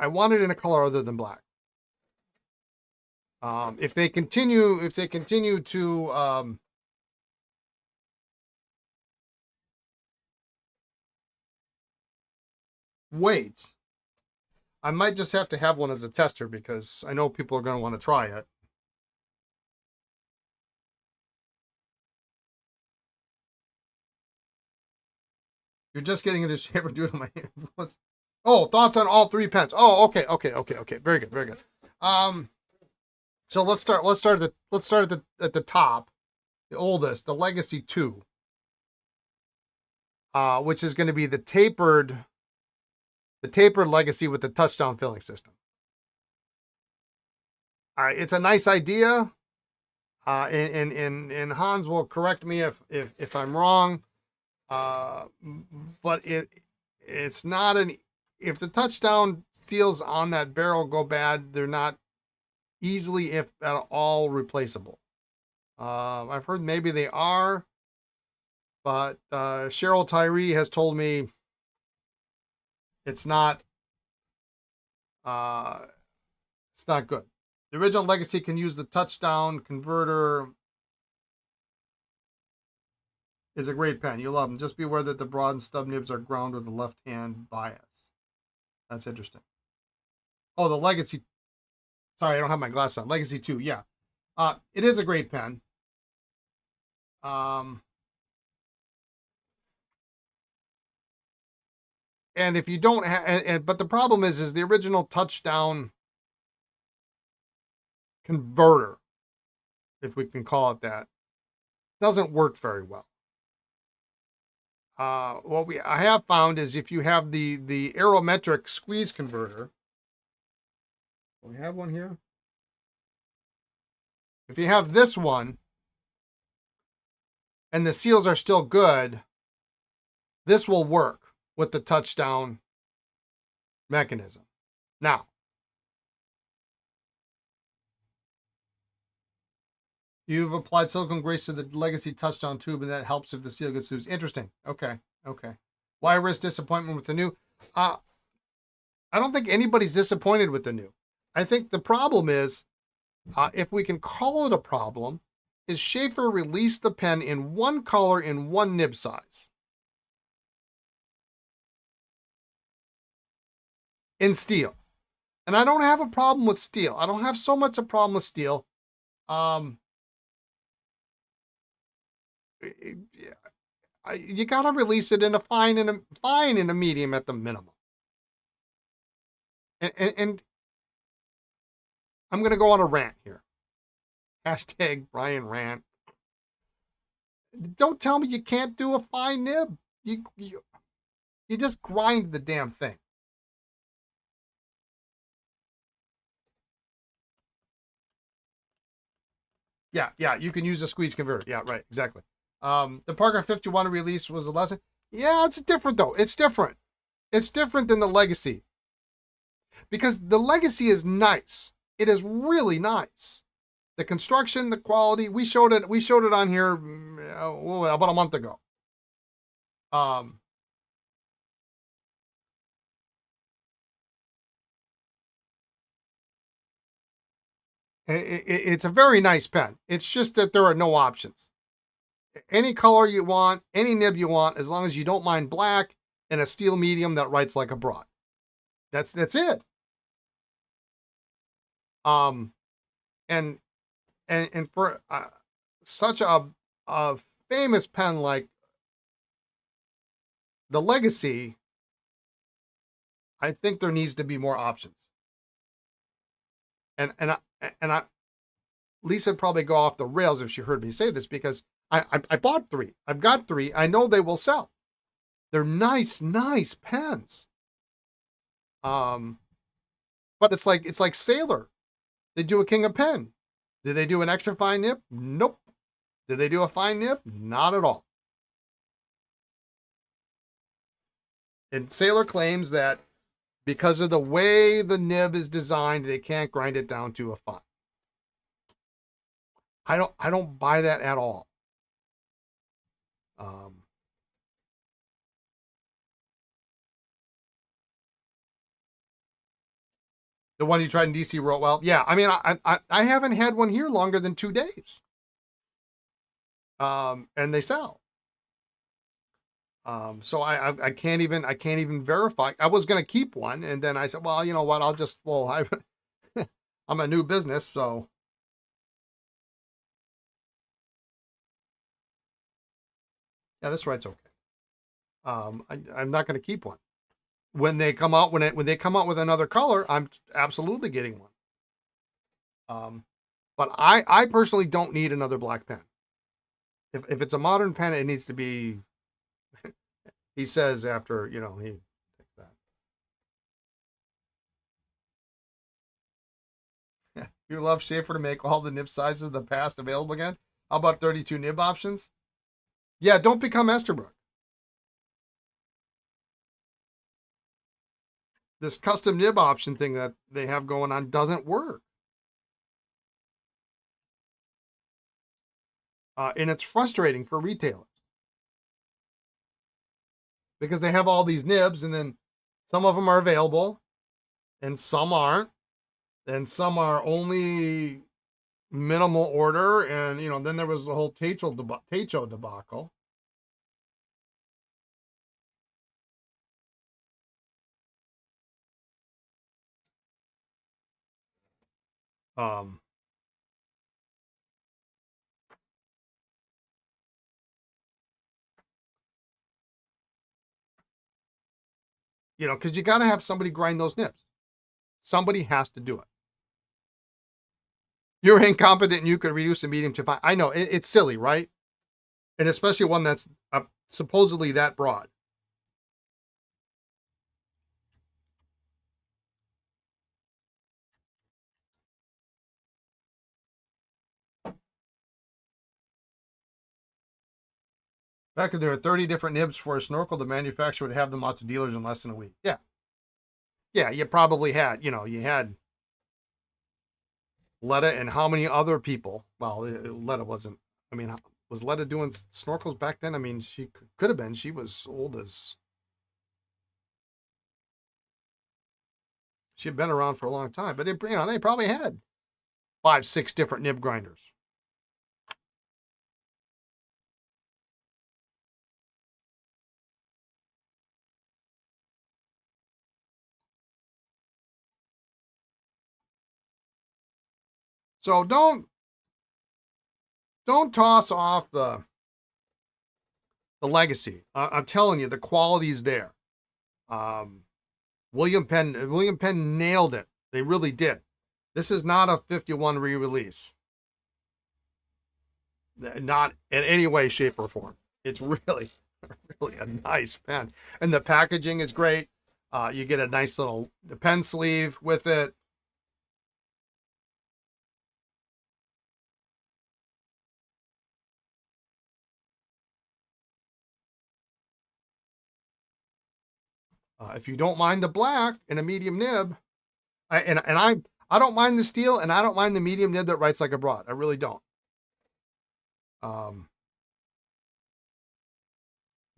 want it in a color other than black. If they continue to wait, I might just have to have one as a tester because I know people are going to want to try it. You're just getting into Sheaffer due to my influence. Oh, thoughts on all 3 pens. Oh, okay. Very good, very good. So let's start at the top, the oldest, the Legacy 2, which is going to be the tapered Legacy with the touchdown filling system. It's a nice idea, and Hans will correct me if I'm wrong, but it's not an. If the touchdown seals on that barrel go bad, they're not easily, if at all, replaceable. I've heard maybe they are, but Cheryl Tyree has told me it's not. It's not good. The original Legacy can use the touchdown converter. Is a great pen. You love them. Just be aware that the broad and stub nibs are ground with a left-hand bias. That's interesting. Oh, the Legacy. Sorry, I don't have my glass on. Legacy 2, yeah. It is a great pen. And if you don't have, but the problem is the original touchdown converter, if we can call it that, doesn't work very well. What I have found is if you have the Aerometric squeeze converter, we have one here. If you have this one and the seals are still good, this will work with the touchdown mechanism. Now, you've applied silicone grease to the Legacy touchdown tube, and that helps if the seal gets loose. Interesting. Okay. Why risk disappointment with the new? I don't think anybody's disappointed with the new. I think the problem is, if we can call it a problem, is Sheaffer released the pen in one color in one nib size. In steel. And I don't have a problem with steel. I don't have so much a problem with steel. You got to release it in a fine and a medium at the minimum. And I'm going to go on a rant here. Hashtag Brian rant. Don't tell me you can't do a fine nib. You just grind the damn thing. Yeah, you can use a squeeze converter. Yeah, right, exactly. The Parker 51 release was a lesson. Yeah, it's different though. It's different. It's different than the Legacy. Because the Legacy is nice. It is really nice. The construction, the quality, we showed it on here about a month ago. It's a very nice pen. It's just that there are no options. Any color you want, any nib you want, as long as you don't mind black and a steel medium that writes like a broad. That's it. And for such a famous pen like the Legacy, I think there needs to be more options. And I Lisa would probably go off the rails if she heard me say this, because I bought 3. I've got 3. I know they will sell. They're nice pens. But it's like Sailor. They do a King of Pen. Did they do an extra fine nib? Nope. Did they do a fine nib? Not at all. And Sailor claims that because of the way the nib is designed, they can't grind it down to a fine. I don't buy that at all. The one you tried in DC wrote well. Yeah, I mean, I haven't had one here longer than 2 days. And they sell. So I can't even verify. I was gonna keep one, and then I said, well, you know what? I'm a new business, so. Yeah, this writes okay. I'm not gonna keep one. When they come out when they come out with another color, I'm absolutely getting one. But I personally don't need another black pen. If it's a modern pen, it needs to be. He says after he takes that. Yeah, you love Sheaffer to make all the nib sizes of the past available again. How about 32 nib options? Yeah, don't become Esterbrook. This custom nib option thing that they have going on doesn't work. And it's frustrating for retailers. Because they have all these nibs, and then some of them are available, and some aren't. And some are only minimal order. And, then there was the whole Techo debacle. Because you got to have somebody grind those nibs. Somebody has to do it. You're incompetent and you could reduce the medium to fine. I know, it's silly, right? And especially one that's supposedly that broad. Back if there were 30 different nibs for a Snorkel, the manufacturer would have them out to dealers in less than a week. Yeah. Yeah, you probably had, you had Letta and how many other people? Well, Letta wasn't, was Letta doing snorkels back then? I mean, she could have been. She was old as. She had been around for a long time, but they probably had 5, 6 different nib grinders. So don't toss off the Legacy. I'm telling you, the quality's there. William Penn nailed it. They really did. This is not a 51 re-release. Not in any way, shape, or form. It's really, really a nice pen. And the packaging is great. You get a nice little pen sleeve with it. If you don't mind the black and a medium nib, I don't mind the steel, and I don't mind the medium nib that writes like a broad. I really don't.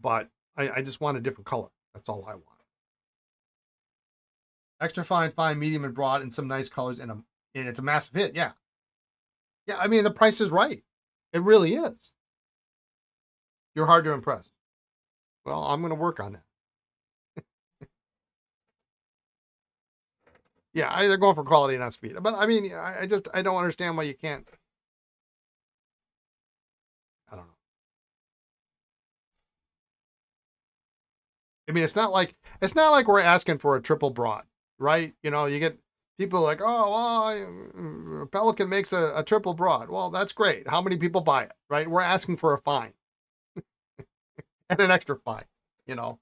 But I just want a different color. That's all I want. Extra fine, medium, and broad, and some nice colors, and it's a massive hit. Yeah, yeah. I mean, the price is right. It really is. You're hard to impress. Well, I'm going to work on that. Yeah, they're going for quality, not speed. But I mean, I don't understand why you can't. I don't know. I mean, it's not like we're asking for a triple broad, right? You know, you get people like, oh, well, Pelican makes a triple broad. Well, that's great. How many people buy it, right? We're asking for a fine and an extra fine, you know.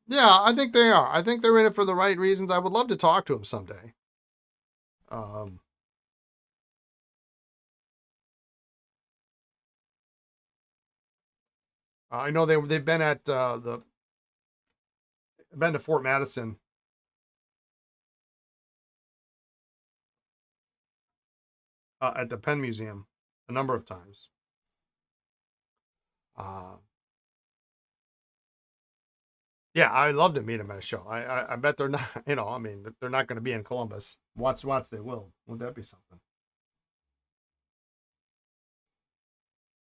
Yeah, I think they are. I think they're in it for the right reasons. I would love to talk to them someday. I know they've been at been to Fort Madison. At the Penn Museum a number of times. Yeah, I'd love to meet them at a show. I bet they're not, you know, I mean, they're not going to be in Columbus. Watch, they will. Would that be something?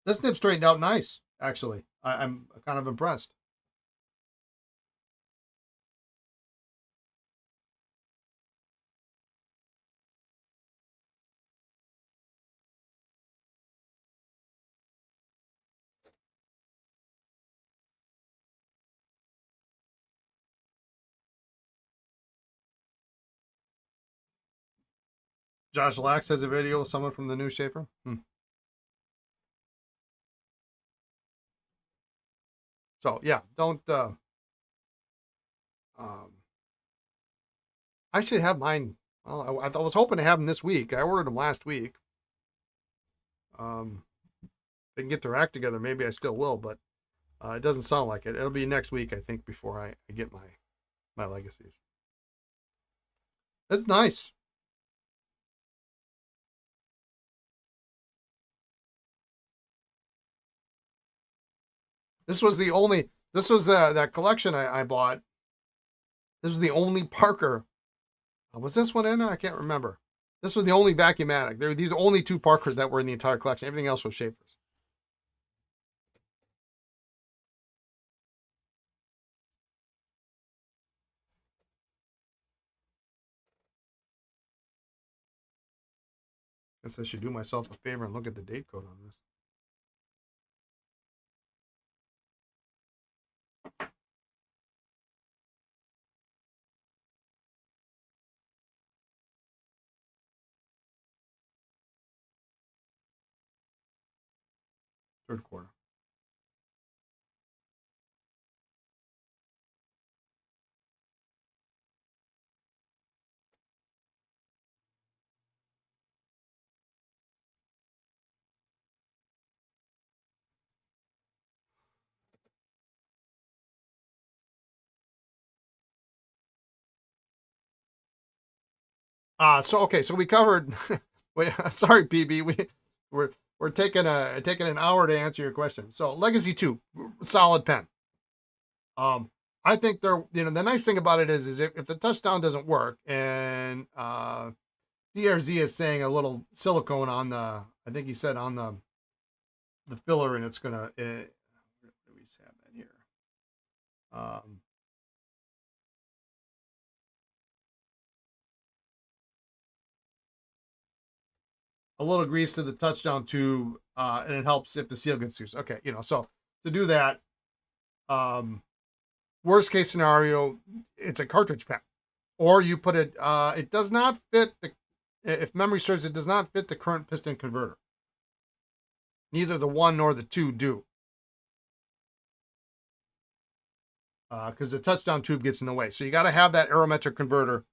This nib straightened out nice, actually. I'm kind of impressed. Josh Lax has a video with someone from the new Sheaffer. So yeah, don't. I should have mine. Well, I was hoping to have them this week. I ordered them last week. They can get their act together. Maybe I still will, but it doesn't sound like it. It'll be next week, I think, before I get my legacies. That's nice. This was the only. This was that collection I bought. This was the only Parker. Was this one in there? I can't remember. This was the only Vacumatic. There were these only two Parkers that were in the entire collection. Everything else was Sheaffers. Guess I should do myself a favor and look at the date code on this. Third quarter. So okay, so we covered. Wait, sorry, PB. We're taking an hour to answer your question. So Legacy 2, solid pen. I think they're, you know, the nice thing about it is if the touchdown doesn't work and DRZ is saying a little silicone on the, I think he said on the filler, and it's gonna. We have that here. A little grease to the touchdown tube, and it helps if the seal gets loose. Okay, you know, so to do that, worst case scenario, it's a cartridge pen, or you put it. It does not fit the. If memory serves, it does not fit the current piston converter. Neither the 1 nor the 2 do, because the touchdown tube gets in the way. So you got to have that aerometric converter,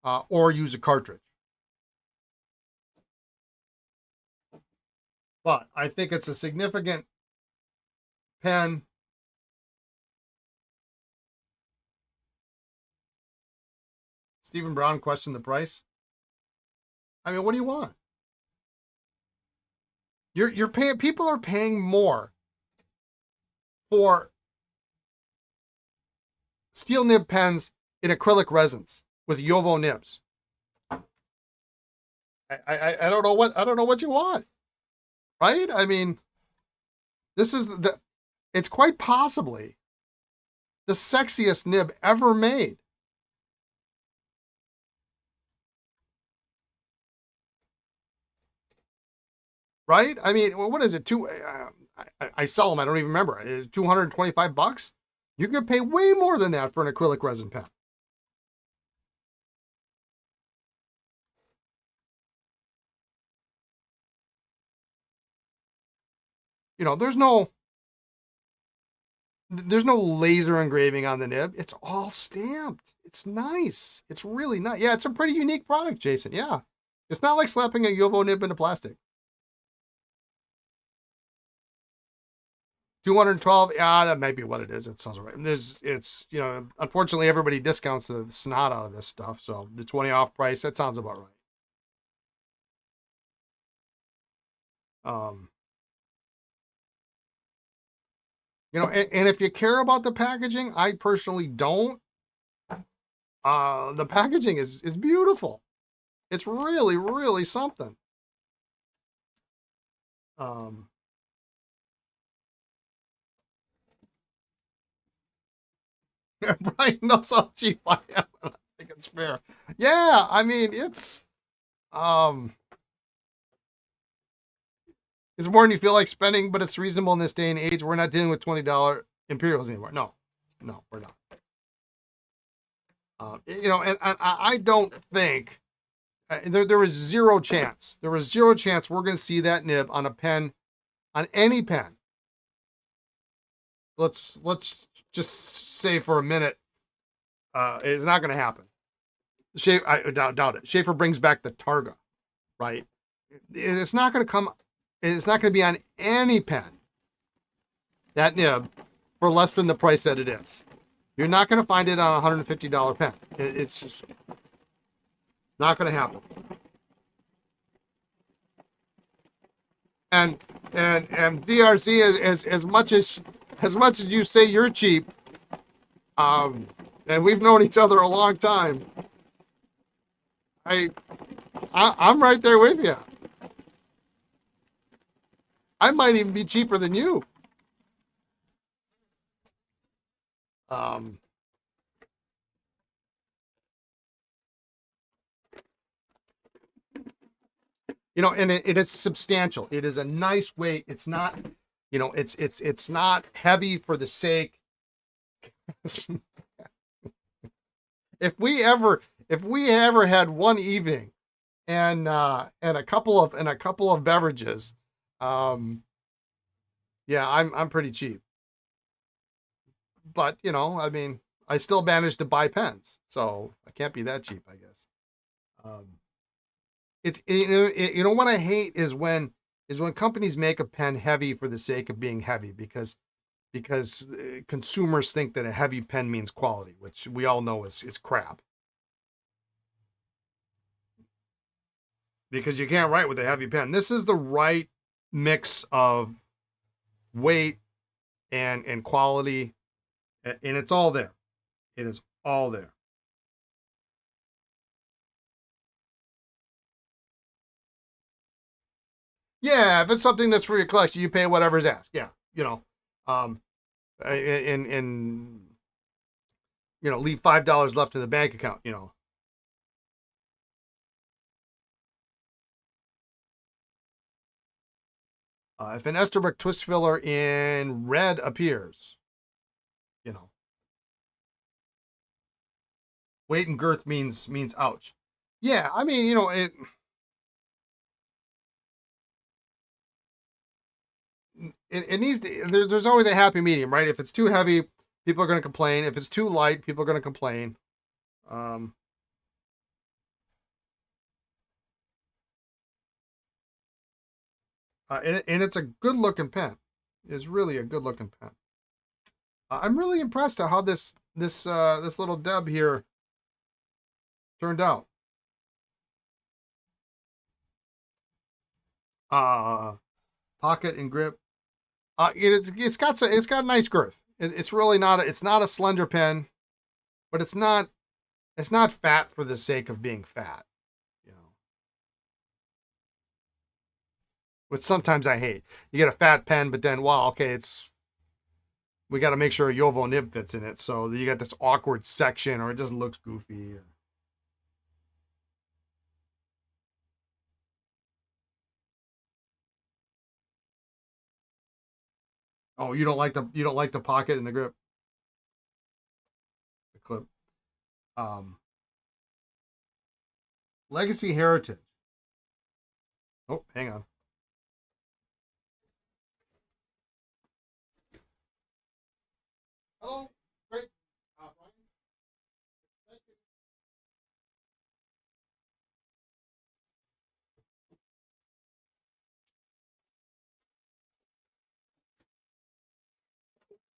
or use a cartridge. But I think it's a significant pen. Stephen Brown questioned the price. I mean, what do you want? You're paying. People are paying more for steel nib pens in acrylic resins with Yovo nibs. I don't know what you want, right? I mean, this is it's quite possibly the sexiest nib ever made. Right? I mean, what is it? I sell them. I don't even remember. It's $225. You can pay way more than that for an acrylic resin pen. You know, there's no laser engraving on the nib. It's all stamped. It's nice. It's really nice. Yeah, it's a pretty unique product, Jason. Yeah. It's not like slapping a Yovo nib into plastic. 212. Yeah, that might be what it is. It sounds right. It's unfortunately everybody discounts the snot out of this stuff. So the 20 off price, that sounds about right. And if you care about the packaging, I personally don't. The packaging is beautiful. It's really, really something. Brian knows how cheap I am. I think it's fair. Yeah, I mean it's more than you feel like spending, but it's reasonable in this day and age. We're not dealing with $20 Imperials anymore. No, we're not. And I don't think there was zero chance. There was zero chance we're going to see that nib on a pen, on any pen. Let's just say for a minute, it's not going to happen. I doubt it. Sheaffer brings back the Targa, right? It's not going to come. It's not going to be on any pen, that nib, for less than the price that it is. You're not going to find it on a $150 pen. It's just not going to happen. And DRC, as much as you say you're cheap, and we've known each other a long time, I'm right there with you. I might even be cheaper than you. And it is substantial. It is a nice weight. It's not, it's not heavy for the sake. If we ever had one evening and a couple of beverages, yeah, I'm pretty cheap. But I mean, I still managed to buy pens, so I can't be that cheap, I guess. It's what I hate is when companies make a pen heavy for the sake of being heavy because consumers think that a heavy pen means quality, which we all know is crap. Because you can't write with a heavy pen. This is the right mix of weight and quality, and it's all there. It is all there. Yeah, if it's something that's for your collection, you pay whatever's asked. Yeah, and leave $5 left in the bank account. If an Esterbrook twist filler in red appears, weight and girth means ouch. Yeah, I mean, it needs to, there's always a happy medium, right? If it's too heavy, people are going to complain. If it's too light, people are going to complain. And it's a good looking pen. It's really a good looking pen. I'm really impressed at how this little Deb here turned out. Pocket and grip. It's got nice girth. It's really not it's not a slender pen, but it's not fat for the sake of being fat, you know. Which sometimes I hate. You get a fat pen, but then wow, okay, we got to make sure a Yovo nib fits in it, so you got this awkward section, or it just looks goofy. Oh, you don't like the pocket and the grip, the clip. Um, Legacy Heritage. Oh, hang on. Hello, great. Brian. Thank you.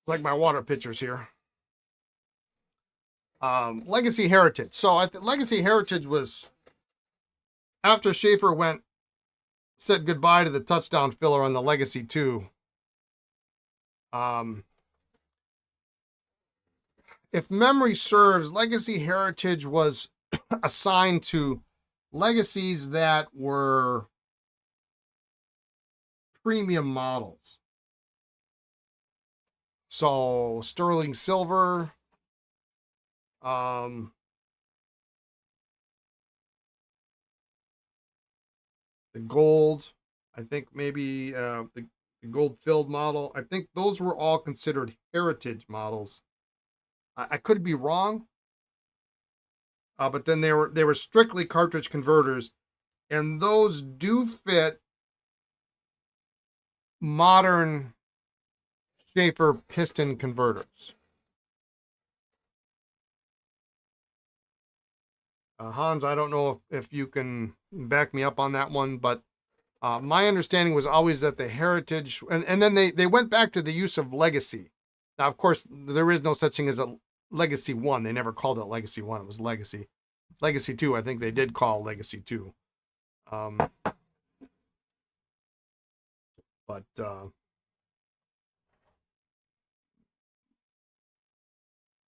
It's like my water pitchers here. Legacy Heritage. So I think Legacy Heritage was after Sheaffer said goodbye to the touchdown filler on the Legacy 2. Um, if memory serves, Legacy Heritage was assigned to legacies that were premium models. So sterling silver, the gold, I think maybe the gold filled model. I think those were all considered heritage models. I could be wrong, but then they were strictly cartridge converters, and those do fit modern Sheaffer piston converters. Hans, I don't know if you can back me up on that one, but my understanding was always that the heritage, and then they went back to the use of legacy. Now, of course, there is no such thing as a legacy 1. They never called it legacy 1. It was legacy. Legacy 2, I think they did call legacy 2. But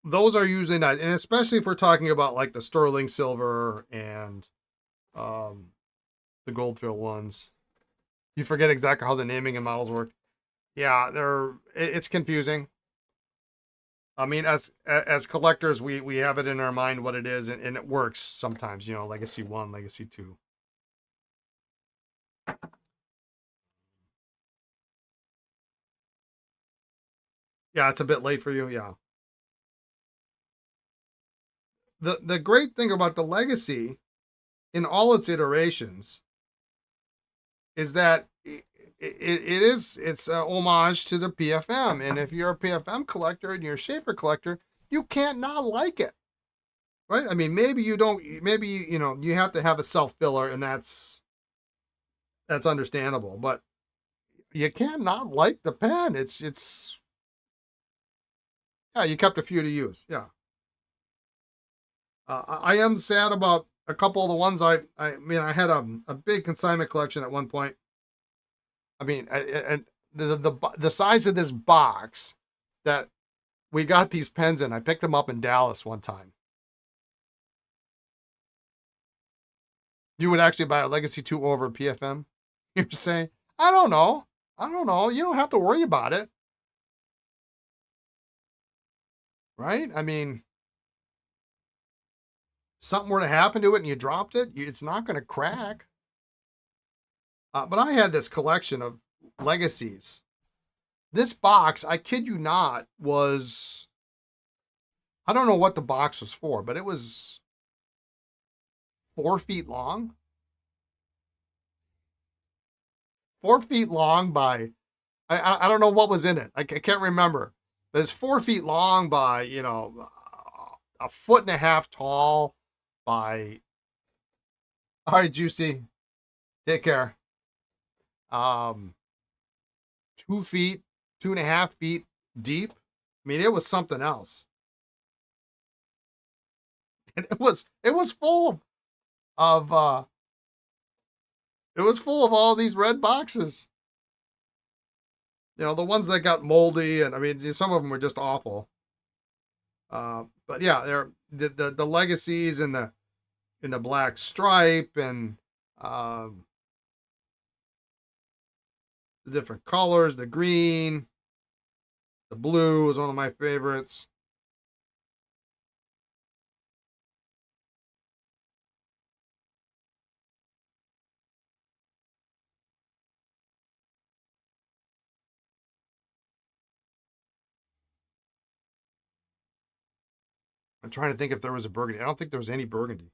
those are usually not, and especially if we're talking about like the sterling silver and the gold fill ones. You forget exactly how the naming and models work. Yeah, it's confusing. I mean, as collectors, we have it in our mind what it is, and it works sometimes. You know, Legacy 1, Legacy 2. Yeah, it's a bit late for you. Yeah. The great thing about the Legacy, in all its iterations, is that it's a homage to the PFM, and if you're a PFM collector and you're a Sheaffer collector, you can't not like it, right? I mean, maybe you don't, maybe you have to have a self filler, and that's understandable, but you can't not like the pen. It's yeah, you kept a few to use. Yeah, I am sad about a couple of the ones I mean, I had a big consignment collection at one point. I mean, and the size of this box that we got these pens in, I picked them up in Dallas one time. You would actually buy a Legacy 2 over a PFM? You're saying, I don't know. I don't know. You don't have to worry about it. Right? I mean, something were to happen to it and you dropped it, it's not going to crack. But I had this collection of legacies. This box, I kid you not, was, I don't know what the box was for, but it was 4 feet long. 4 feet long by, I don't know what was in it. I can't remember. But it's 4 feet long by, a foot and a half tall by, all right, Juicy, take care. 2 feet, 2.5 feet deep. I mean, it was something else. And it was full of it was full of all these red boxes. You know, the ones that got moldy, and I mean, some of them were just awful. But yeah, they're the legacies in the black stripe, and um, the different colors, the green, the blue was one of my favorites. I'm trying to think if there was a burgundy. I don't think there was any burgundy.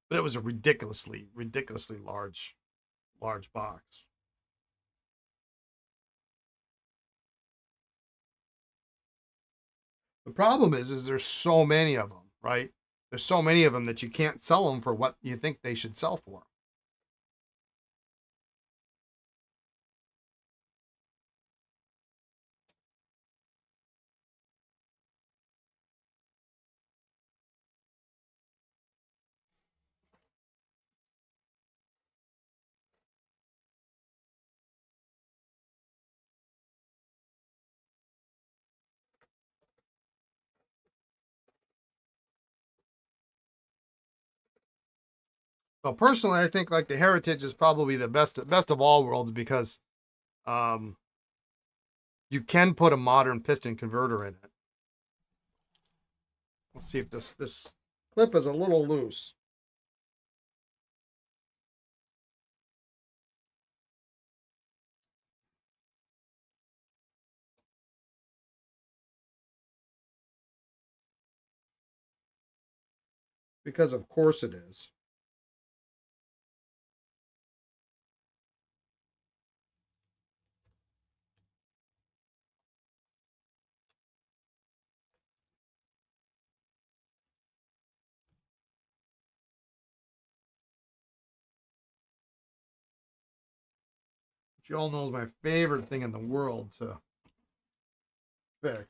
But it was a ridiculously large box. The problem is there's so many of them, right? There's so many of them that you can't sell them for what you think they should sell for. Well, personally, I think like the Heritage is probably the best of all worlds because um, you can put a modern piston converter in it. Let's see if this clip is a little loose. Because of course it is. Which you all know is my favorite thing in the world to fix.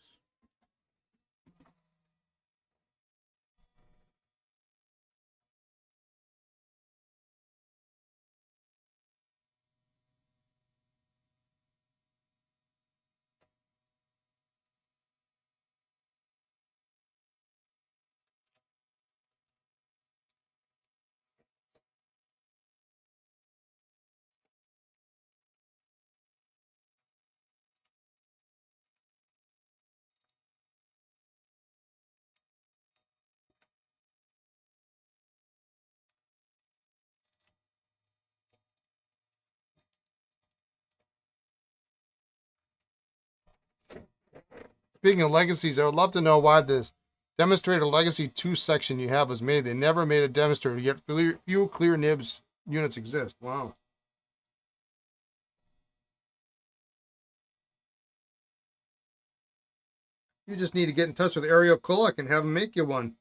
Speaking of legacies, I would love to know why this demonstrator legacy 2 section you have was made. They never made a demonstrator, yet few clear nibs units exist. Wow. You just need to get in touch with Ariel Kulak and have him make you one.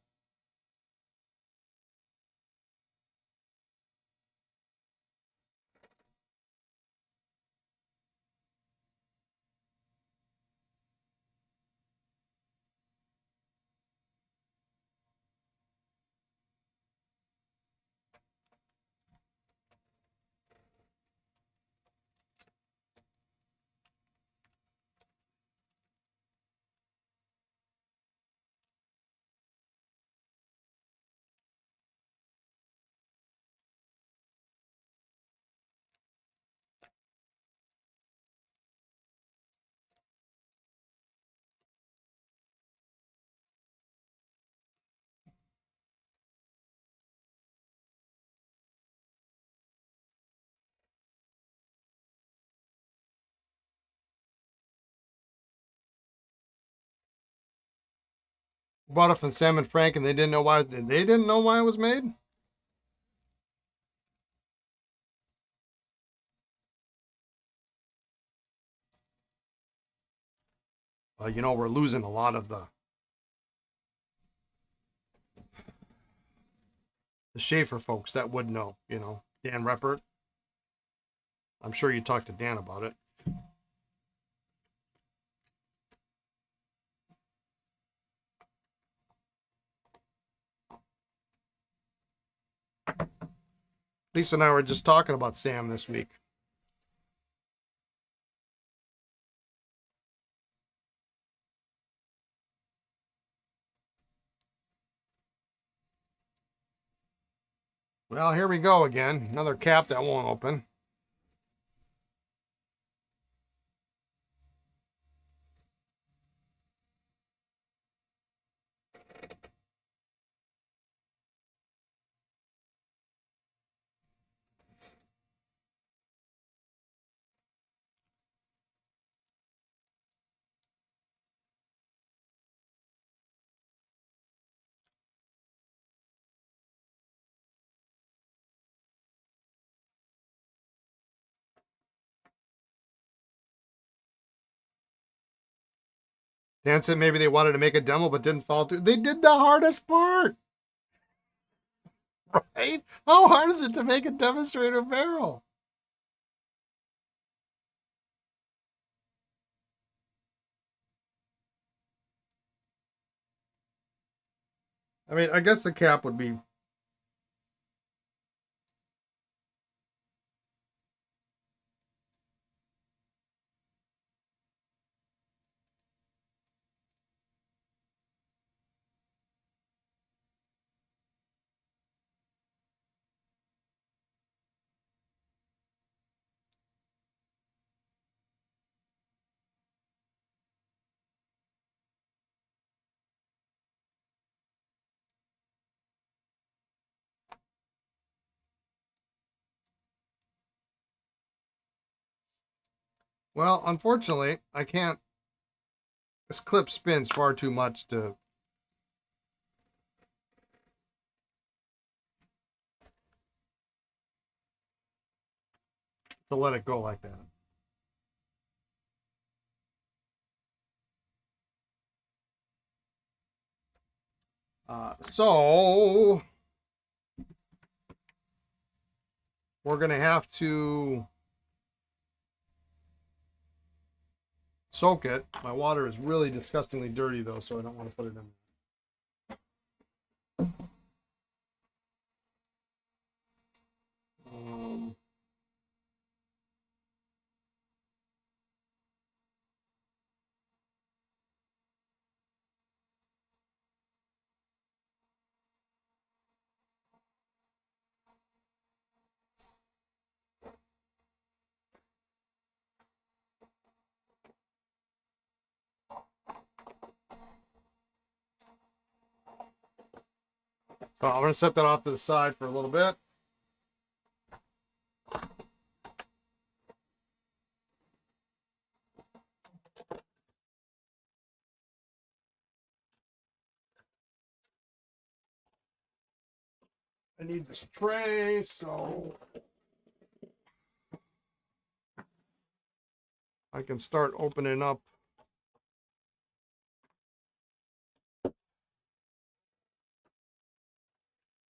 Bought it from Sam and Frank, and they didn't know why. They didn't know why it was made. You know, we're losing a lot of the the Sheaffer folks that would know, you know, Dan Reppert. I'm sure you talked to Dan about it. Lisa and I were just talking about Sam this week. Well, here we go again. Another cap that won't open. Dan said maybe they wanted to make a demo but didn't follow through. They did the hardest part, right? How hard is it to make a demonstrator barrel? I mean, I guess the cap would be. Well, unfortunately, I can't. This clip spins far too much to let it go like that. So we're gonna have to soak it. My water is really disgustingly dirty though, so I don't want to put it in. Um, so I'm gonna set that off to the side for a little bit. I need this tray, so I can start opening up.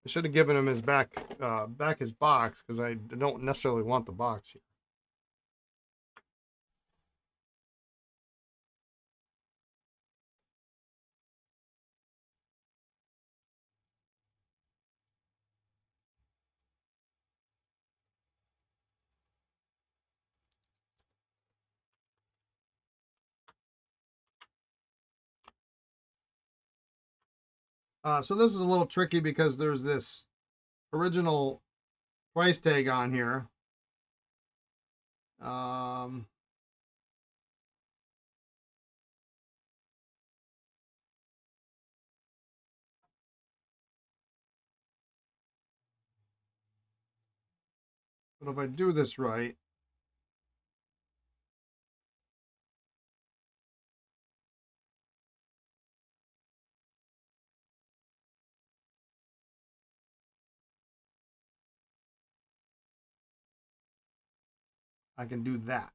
I should have given him his back his box because I don't necessarily want the box here. So this is a little tricky because there's this original price tag on here. But if I do this right, I can do that.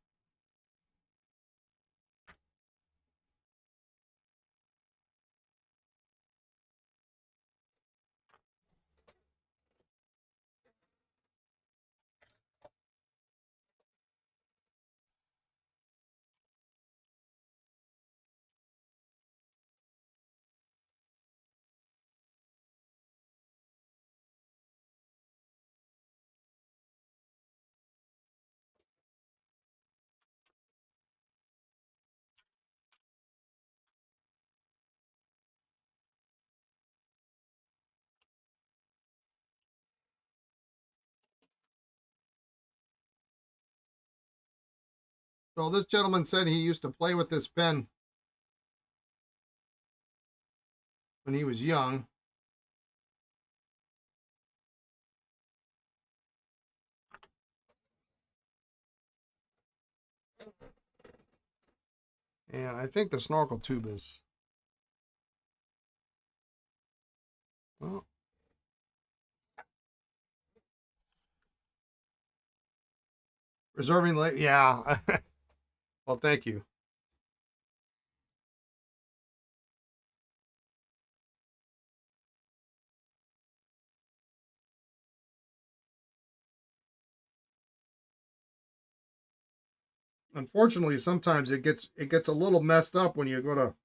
So this gentleman said he used to play with this pen when he was young. And I think the snorkel tube is, well, reserving late. Yeah. Well, thank you. Unfortunately, sometimes it gets a little messed up when you go to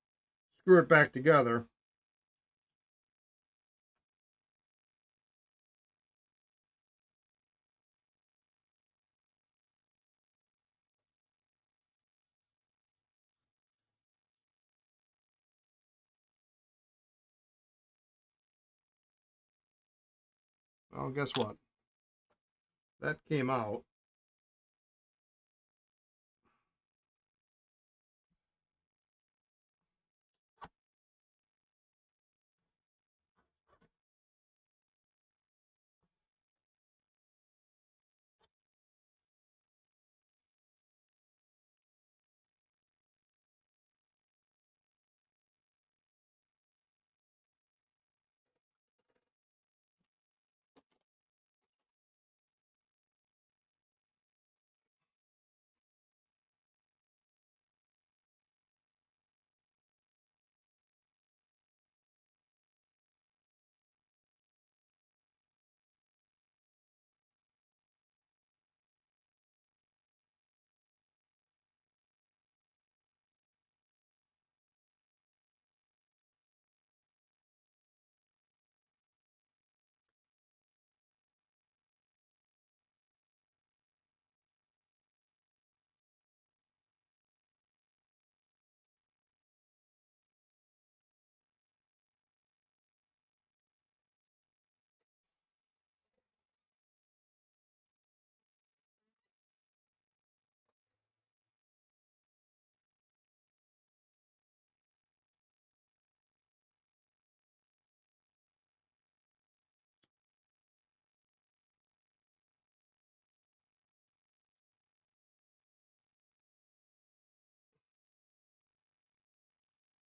screw it back together. Well, guess what? That came out.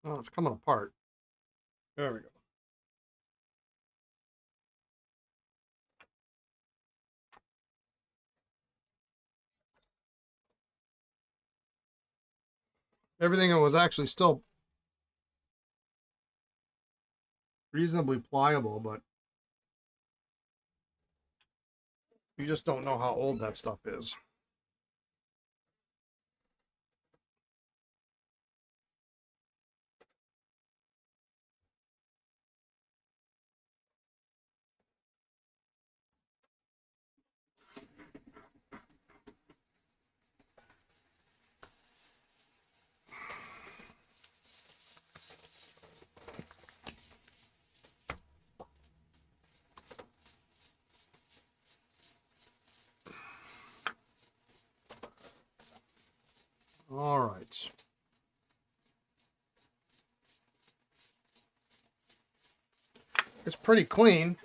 Oh, it's coming apart. There we go. Everything was actually still reasonably pliable, but you just don't know how old that stuff is. All right. It's pretty clean.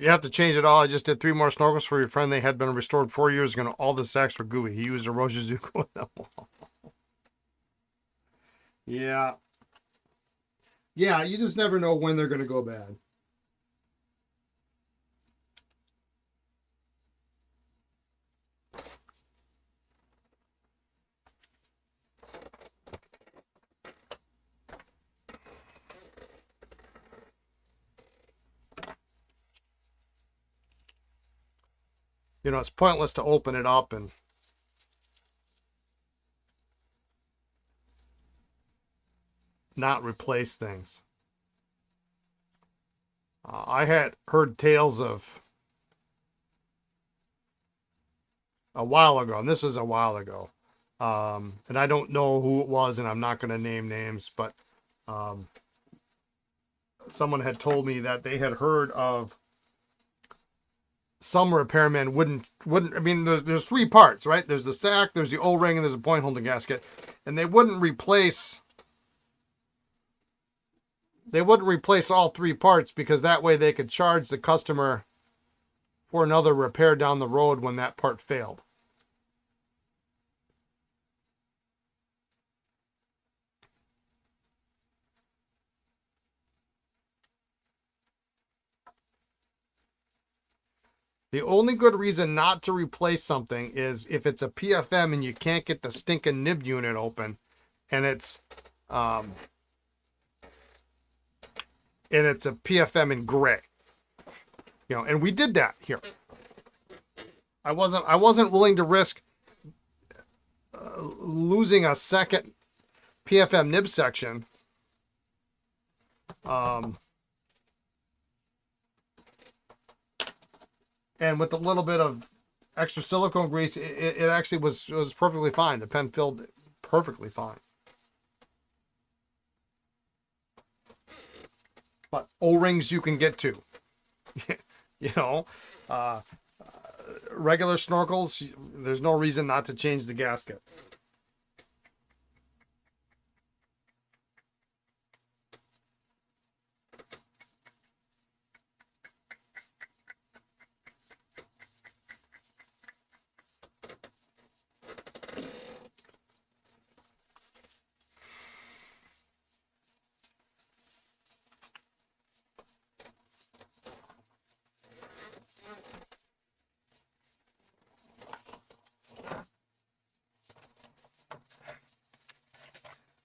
You have to change it all. I just did 3 more snorkels for your friend. They had been restored 4 years ago. All the sacks were gooey. He used a Rojizuko with them all. Yeah. Yeah, you just never know when they're going to go bad. You know, it's pointless to open it up and not replace things. I had heard tales of a while ago, and this is a while ago, and I don't know who it was, and I'm not going to name names, but someone had told me that they had heard of some repairmen wouldn't. I mean, there's 3 parts, right? There's the sack, there's the O-ring, and there's a point holding gasket, and they wouldn't replace all 3 parts because that way they could charge the customer for another repair down the road when that part failed. The only good reason not to replace something is if it's a PFM and you can't get the stinking nib unit open, and it's a PFM in gray. You know, and we did that here. I wasn't willing to risk losing a second PFM nib section. And with a little bit of extra silicone grease, it actually was perfectly fine. The pen filled perfectly fine. But O-rings you can get to. You know, regular snorkels, there's no reason not to change the gasket.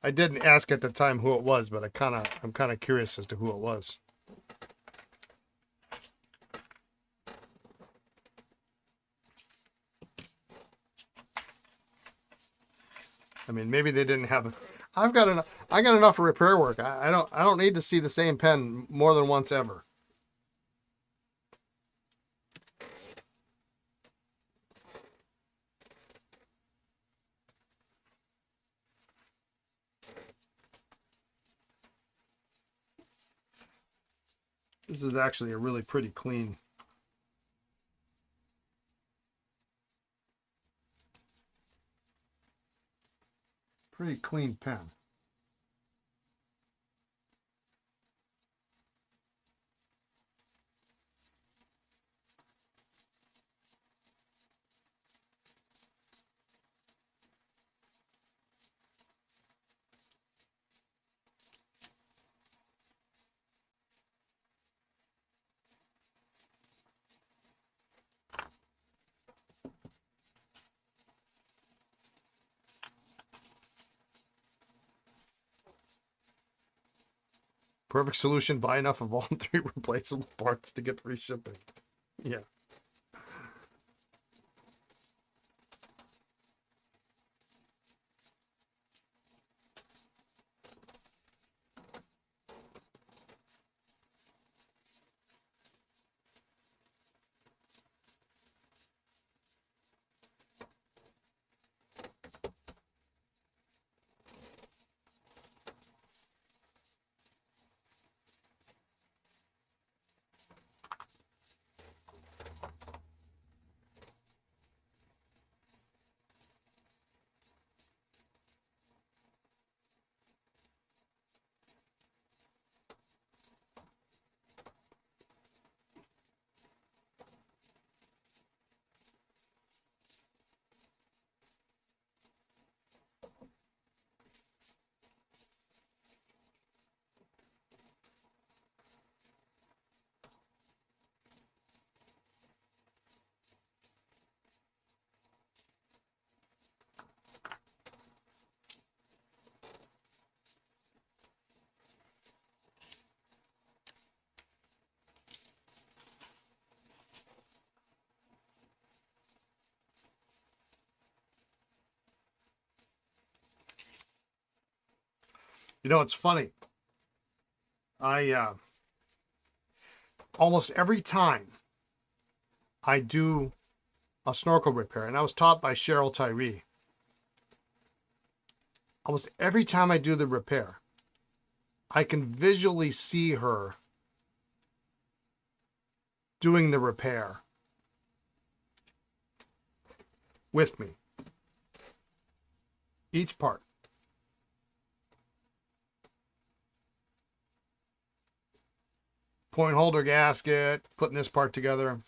I didn't ask at the time who it was, but I'm kind of curious as to who it was. I mean, maybe they didn't have. I got enough repair work. I don't need to see the same pen more than once ever. This is actually a really pretty clean. Pretty clean pen. Perfect solution, buy enough of all 3 replaceable parts to get free shipping. Yeah. You know, it's funny. I almost every time I do a snorkel repair, and I was taught by Cheryl Tyree. Almost every time I do the repair, I can visually see her doing the repair with me. Each part. Point holder gasket, putting this part together.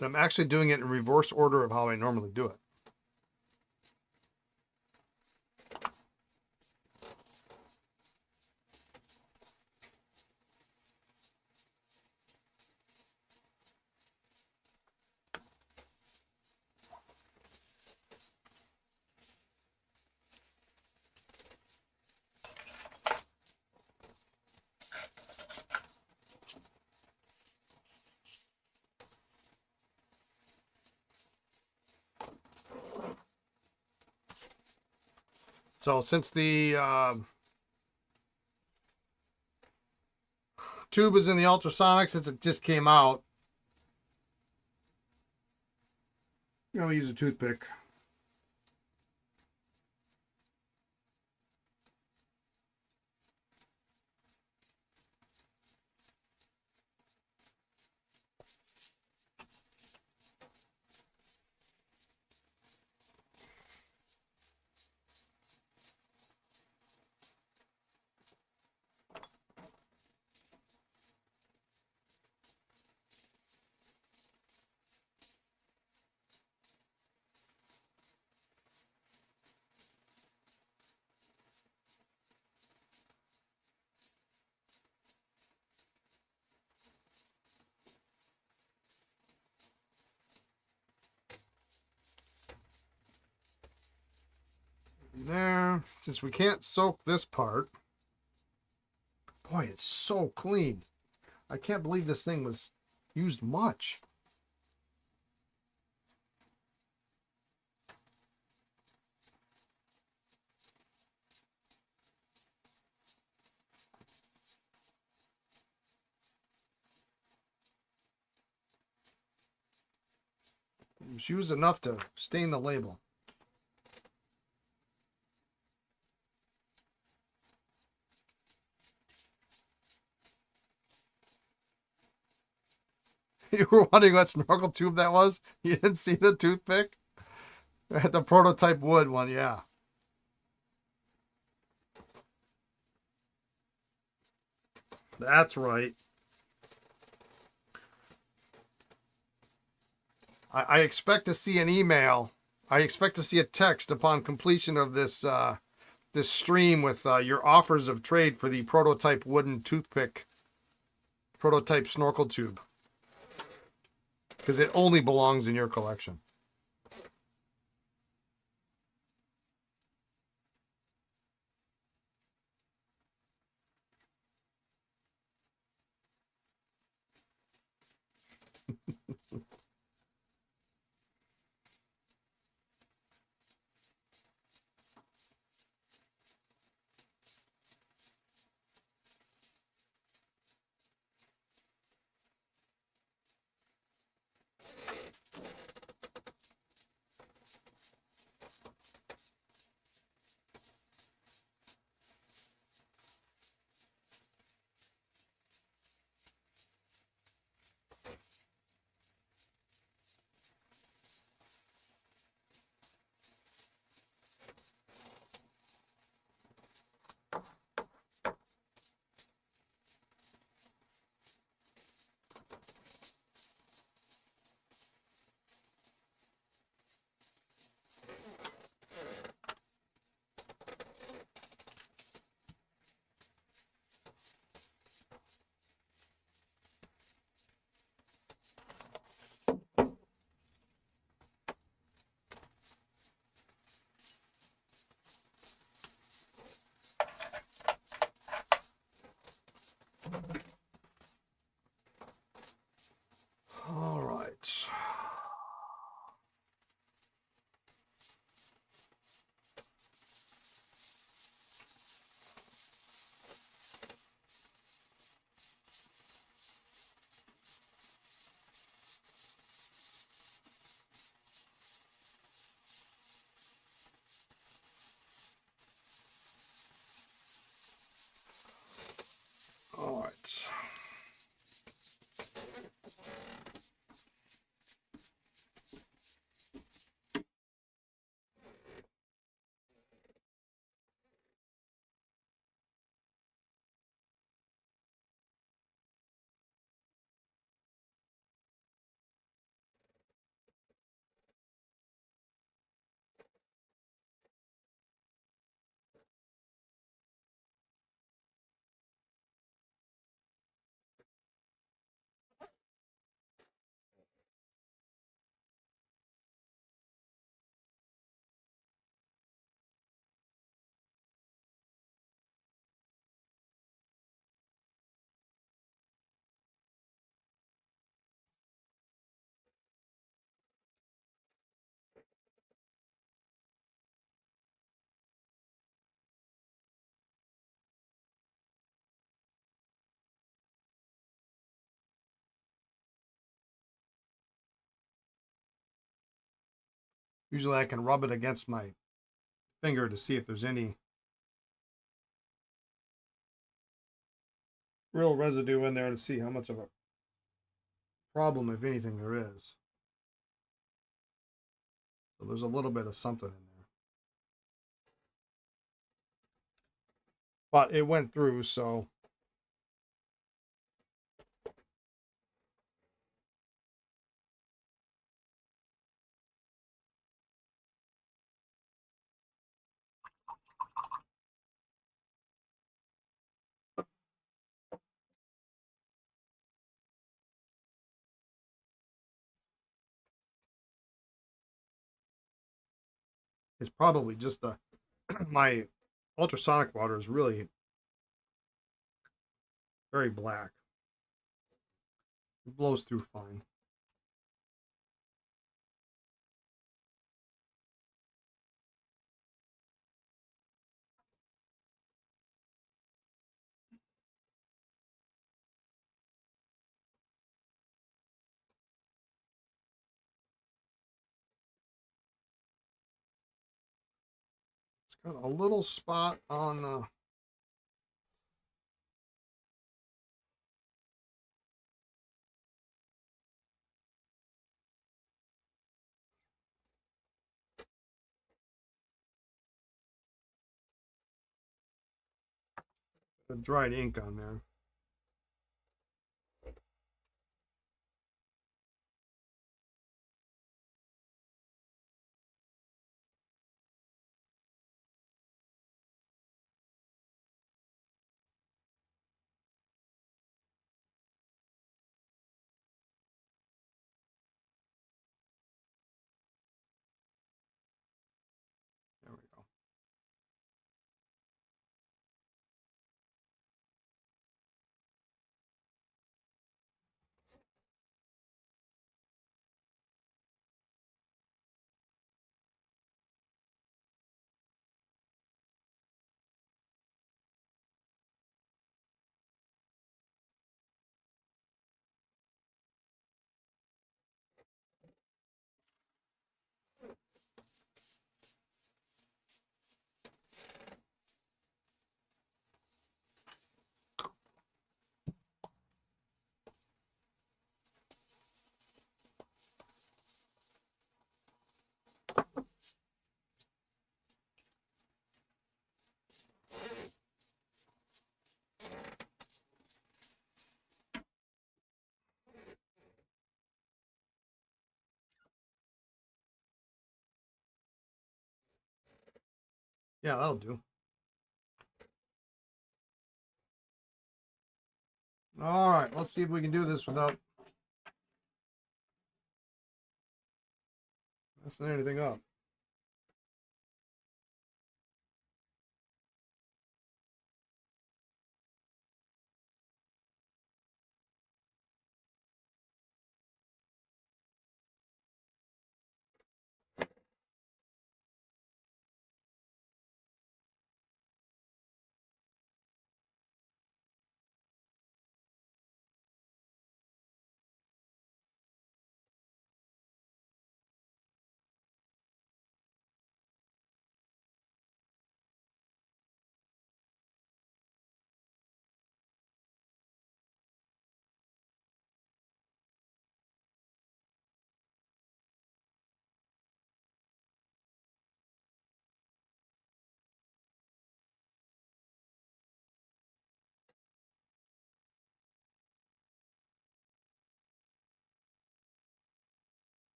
I'm actually doing it in reverse order of how I normally do it. So since the tube is in the ultrasonic, since it just came out, I'm going to use a toothpick. There, since we can't soak this part, boy, it's so clean. I can't believe this thing was used much. It was used enough to stain the label. You were wondering what snorkel tube that was? You didn't see the toothpick? The prototype wood one, yeah. That's right. I expect to see an email. I expect to see a text upon completion of this this stream with your offers of trade for the prototype wooden toothpick, prototype snorkel tube, because it only belongs in your collection. Usually I can rub it against my finger to see if there's any real residue in there to see how much of a problem, if anything, there is. So there's a little bit of something in there. But it went through, so it's probably just the my ultrasonic water is really very black. It blows through fine. It's got a little spot on the dried ink on there. There we go. Yeah, that'll do. All right, let's see if we can do this without messing anything up.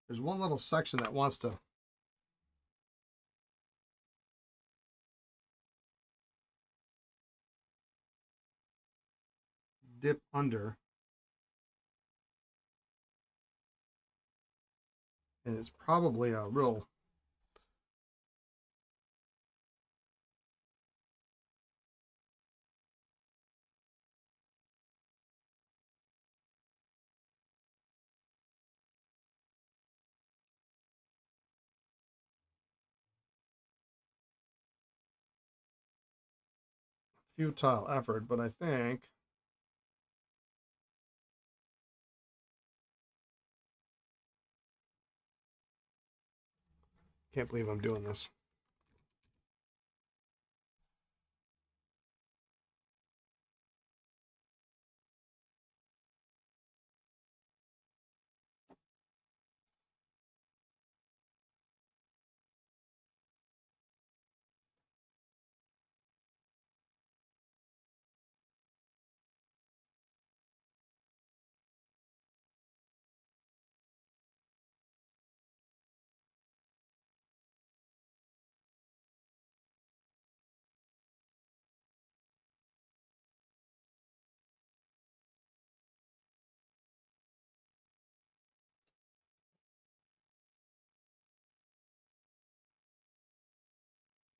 There's one little section that wants to dip under. And it's probably a real futile effort, but I think can't believe I'm doing this.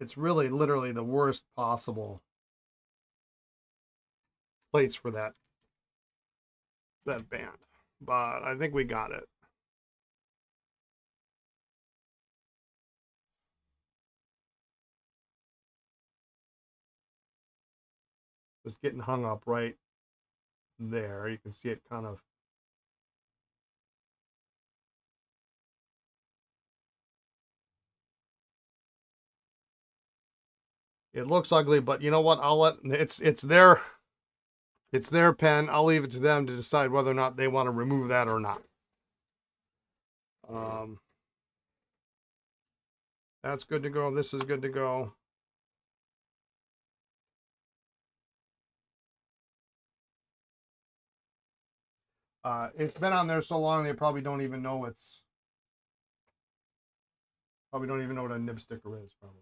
It's really literally the worst possible plates for that band. But I think we got it. Just getting hung up right there. You can see it kind of. It looks ugly, but you know what? I'll let it's their pen. I'll leave it to them to decide whether or not they want to remove that or not. That's good to go. This is good to go. It's been on there so long they probably don't even know it's. Probably don't even know what a nib sticker is. Probably.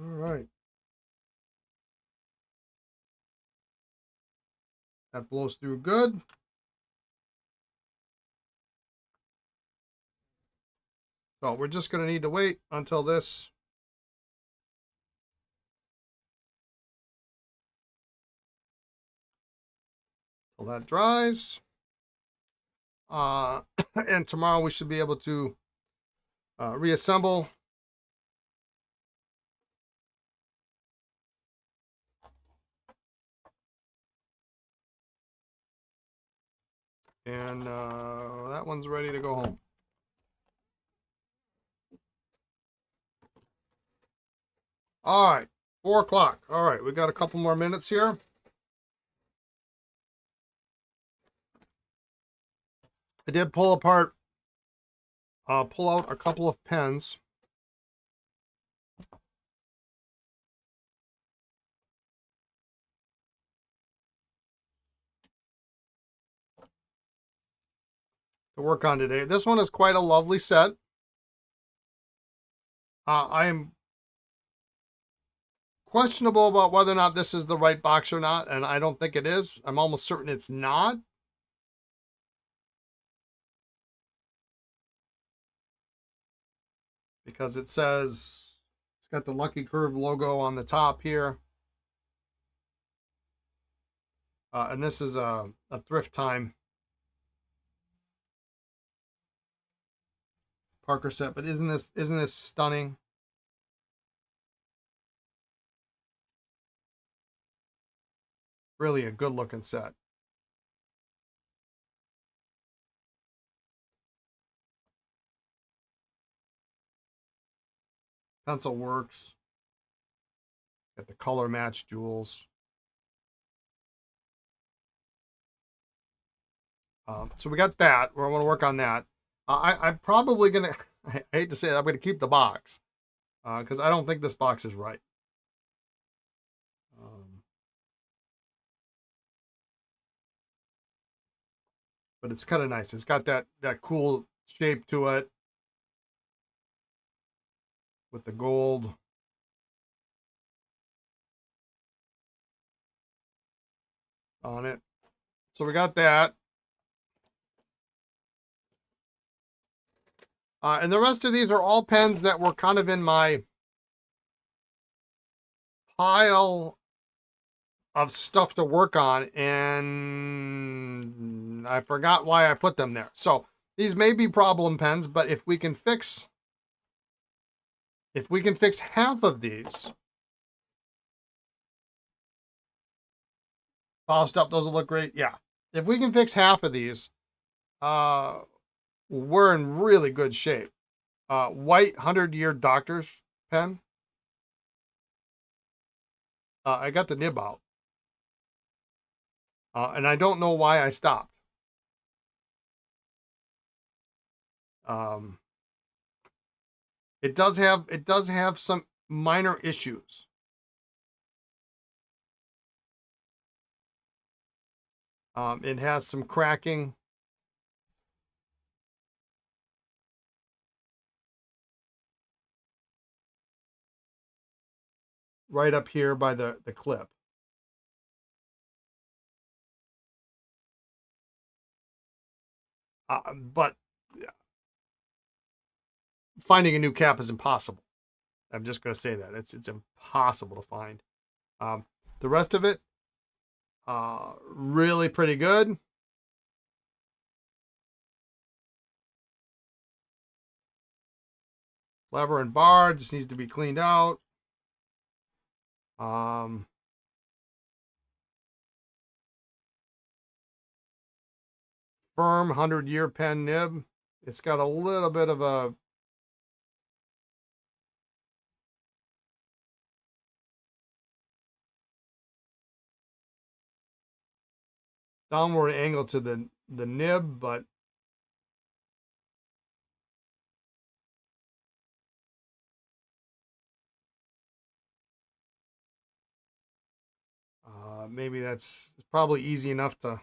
All right. That blows through good. So we're just going to need to wait until this. Till that dries. And tomorrow we should be able to reassemble. And that one's ready to go home. All right, 4 o'clock. All right, we got a couple more minutes here. I did pull out a couple of pens. to work on today. This one is quite a lovely set. I am questionable about whether or not this is the right box or not, and I don't think it is. I'm almost certain it's not. Because it says, it's got the Lucky Curve logo on the top here. And this is a Thrift Time Parker set, but isn't this stunning? Really a good looking set. Pencil works. Got the color match jewels. So we got that. We're going to work on that. I'm probably going to, I hate to say it, I'm going to keep the box. Because I don't think this box is right. But it's kind of nice. It's got that cool shape to it. With the gold. On it. So we got that. And the rest of these are all pens that were kind of in my pile of stuff to work on, and I forgot why I put them there. So these may be problem pens, but if we can fix half of these, polished up, those will look great. Yeah, if we can fix half of these, we're in really good shape. White 100-year Doctor's pen. I got the nib out. And I don't know why I stopped. It does have some minor issues. It has some cracking. Right up here by the clip. But finding a new cap is impossible. I'm just going to say that. It's impossible to find. The rest of it, really pretty good. Lever and bar just needs to be cleaned out. Firm 100-year pen nib. It's got a little bit of a downward angle to the nib, but maybe that's probably easy enough to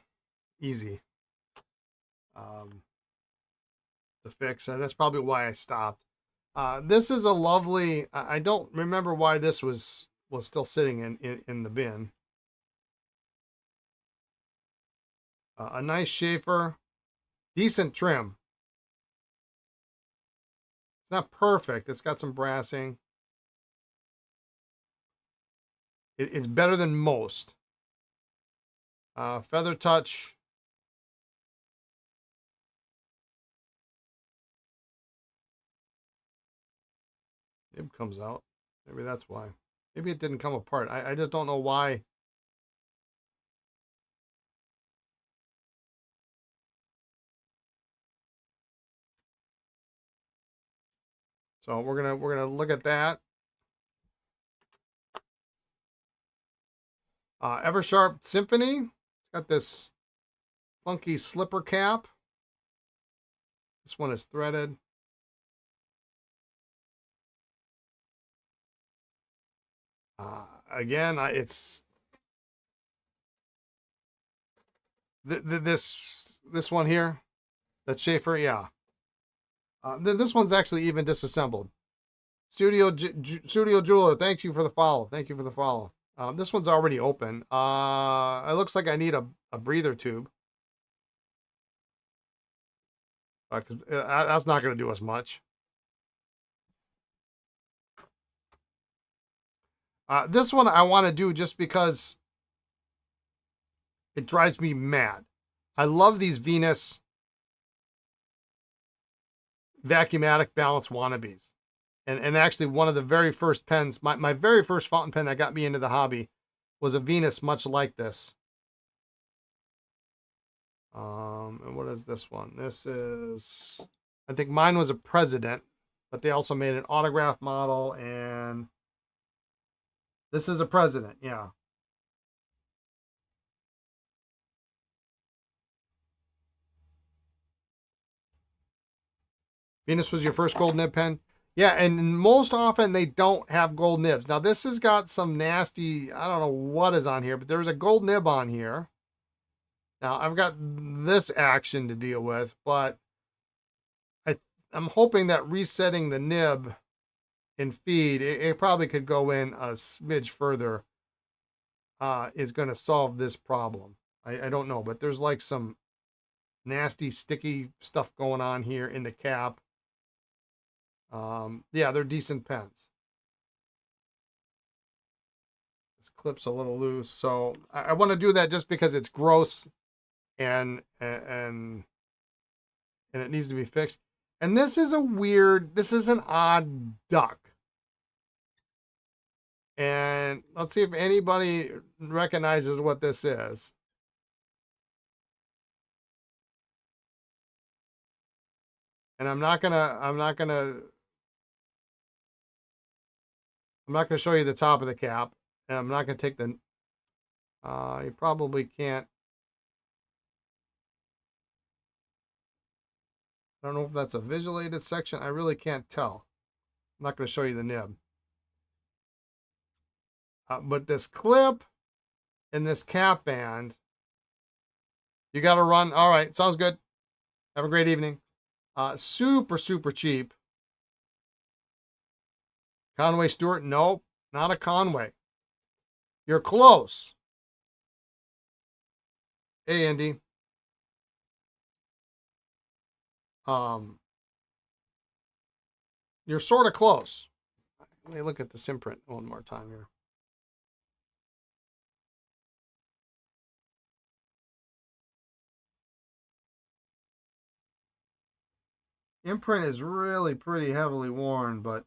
fix. That's probably why I stopped. This is a lovely. I don't remember why this was still sitting in the bin. A nice Sheaffer, decent trim. It's not perfect. It's got some brassing. It's better than most. Feather touch. Nib comes out. Maybe that's why. Maybe it didn't come apart. I just don't know why. So we're gonna look at that. Eversharp Symphony. It's got this funky slipper cap. This one is threaded. Again, it's this one here. That Sheaffer, yeah. This one's actually even disassembled. Studio Jeweler, thank you for the follow. Thank you for the follow. This one's already open. It looks like I need a breather tube. Because that's not going to do us much. This one I want to do just because it drives me mad. I love these Venus Vacumatic Balance wannabes. And actually one of the very first pens, my very first fountain pen that got me into the hobby was a Venus much like this. And what is this one? This is, I think mine was a President, but they also made an autograph model, and this is a President, yeah. Venus was your first gold nib pen? Yeah, and most often they don't have gold nibs. Now this has got some nasty, I don't know what is on here, but there's a gold nib on here. Now I've got this action to deal with, but I'm hoping that resetting the nib in feed, it probably could go in a smidge further, is going to solve this problem. I don't know, but there's like some nasty sticky stuff going on here in the cap. Yeah, they're decent pens. This clip's a little loose, so I want to do that just because it's gross and it needs to be fixed. And this is an odd duck. And let's see if anybody recognizes what this is. And I'm not gonna show you the top of the cap, and I'm not gonna take the. You probably can't. I don't know if that's a visual aided section. I really can't tell. I'm not gonna show you the nib. But this clip and this cap band, you got to run. All right, sounds good. Have a great evening. Super cheap. Conway Stewart? Nope, not a Conway. You're close. Hey, Andy. You're sort of close. Let me look at this imprint one more time here. Imprint is really pretty heavily worn, but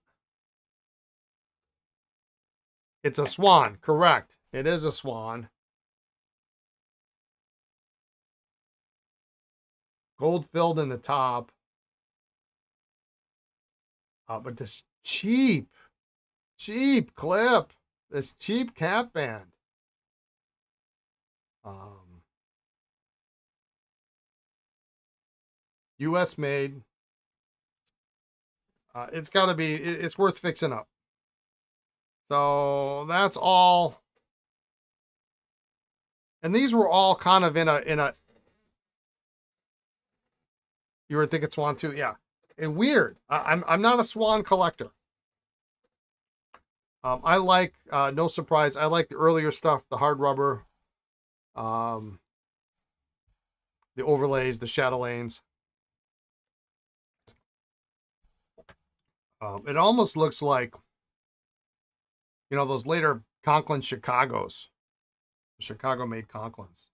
it's a swan, correct. It is a swan. Gold filled in the top. But this cheap clip, this cheap cap band. US made. It's got to be, it's worth fixing up. So that's all. And these were all kind of in a, you were thinking swan too? Yeah. And weird. I'm not a swan collector. I like, no surprise, I like the earlier stuff, the hard rubber, the overlays, the chatelaines. It almost looks like, you know, those later Conklin Chicagos. Chicago made Conklins.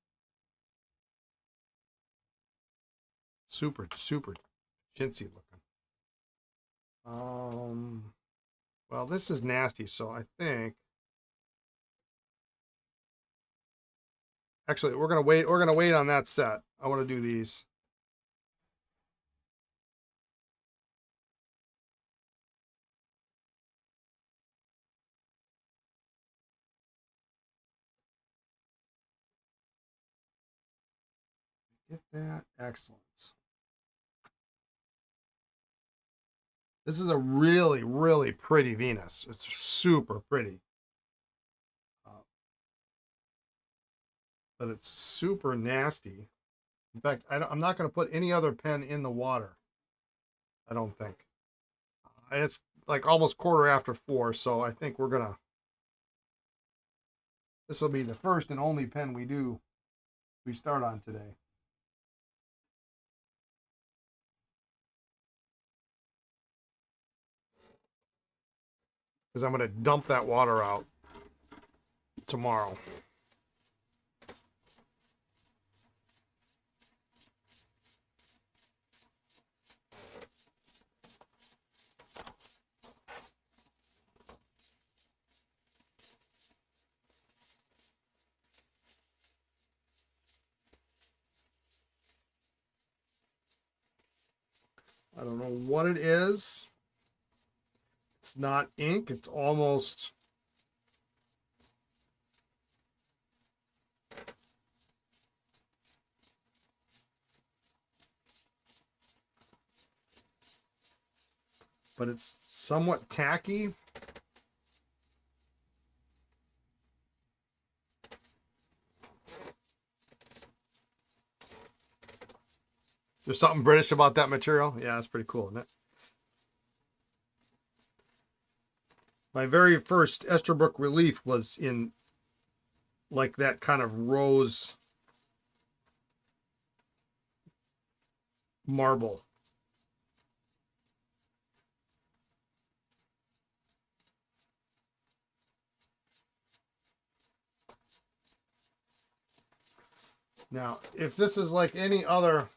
Super chintzy looking. Well, this is nasty, so I think actually we're gonna wait on that set. I want to do these. Get that. Excellent. This is a really pretty Venus. It's super pretty. But it's super nasty. In fact, I'm not going to put any other pen in the water. I don't think. And it's like almost 4:15, so I think we're gonna. This will be the first and only pen we start on today. Because I'm going to dump that water out tomorrow. I don't know what it is. It's not ink. It's almost... but it's somewhat tacky. There's something British about that material. Yeah, it's pretty cool, isn't it? My very first Esterbrook relief was in like that kind of rose marble. Now, if this is like any other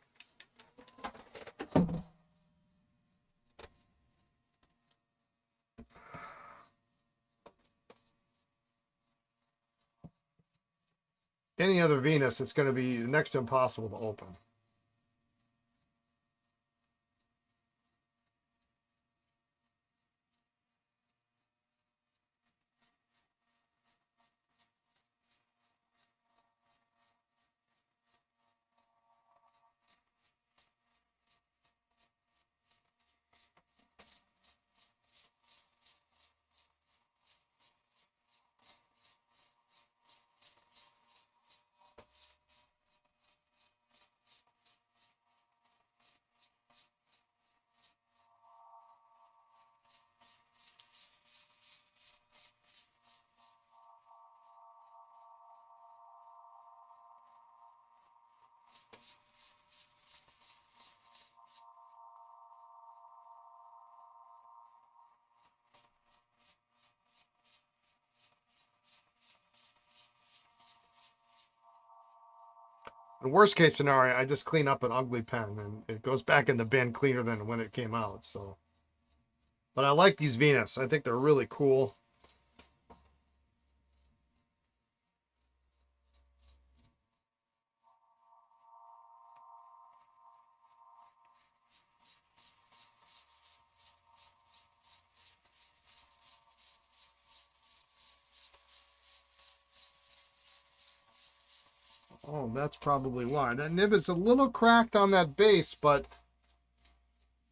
Venus, it's going to be next to impossible to open. The worst case scenario, I just clean up an ugly pen and it goes back in the bin cleaner than when it came out. So, but I like these Venus. I think they're really cool. Oh, that's probably why. That nib is a little cracked on that base, but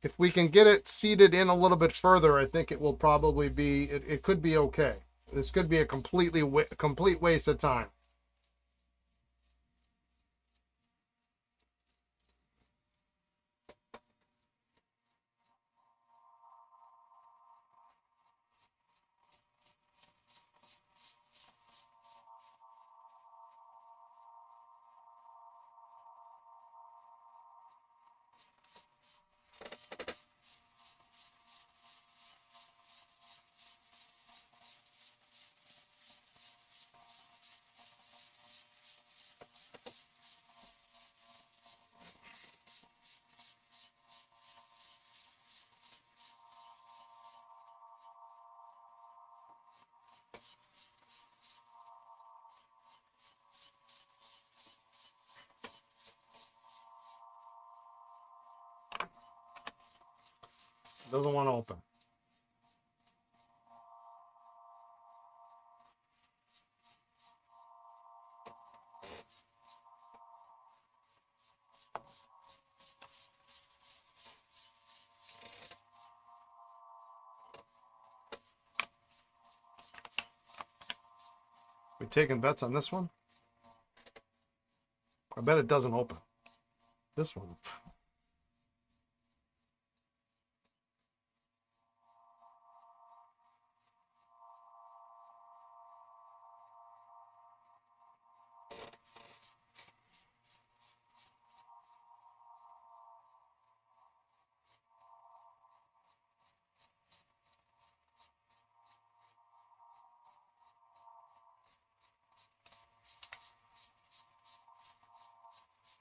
if we can get it seated in a little bit further, I think it will probably be, it could be okay. This could be a complete waste of time. Doesn't want to open. We taking bets on this one? I bet it doesn't open. this one.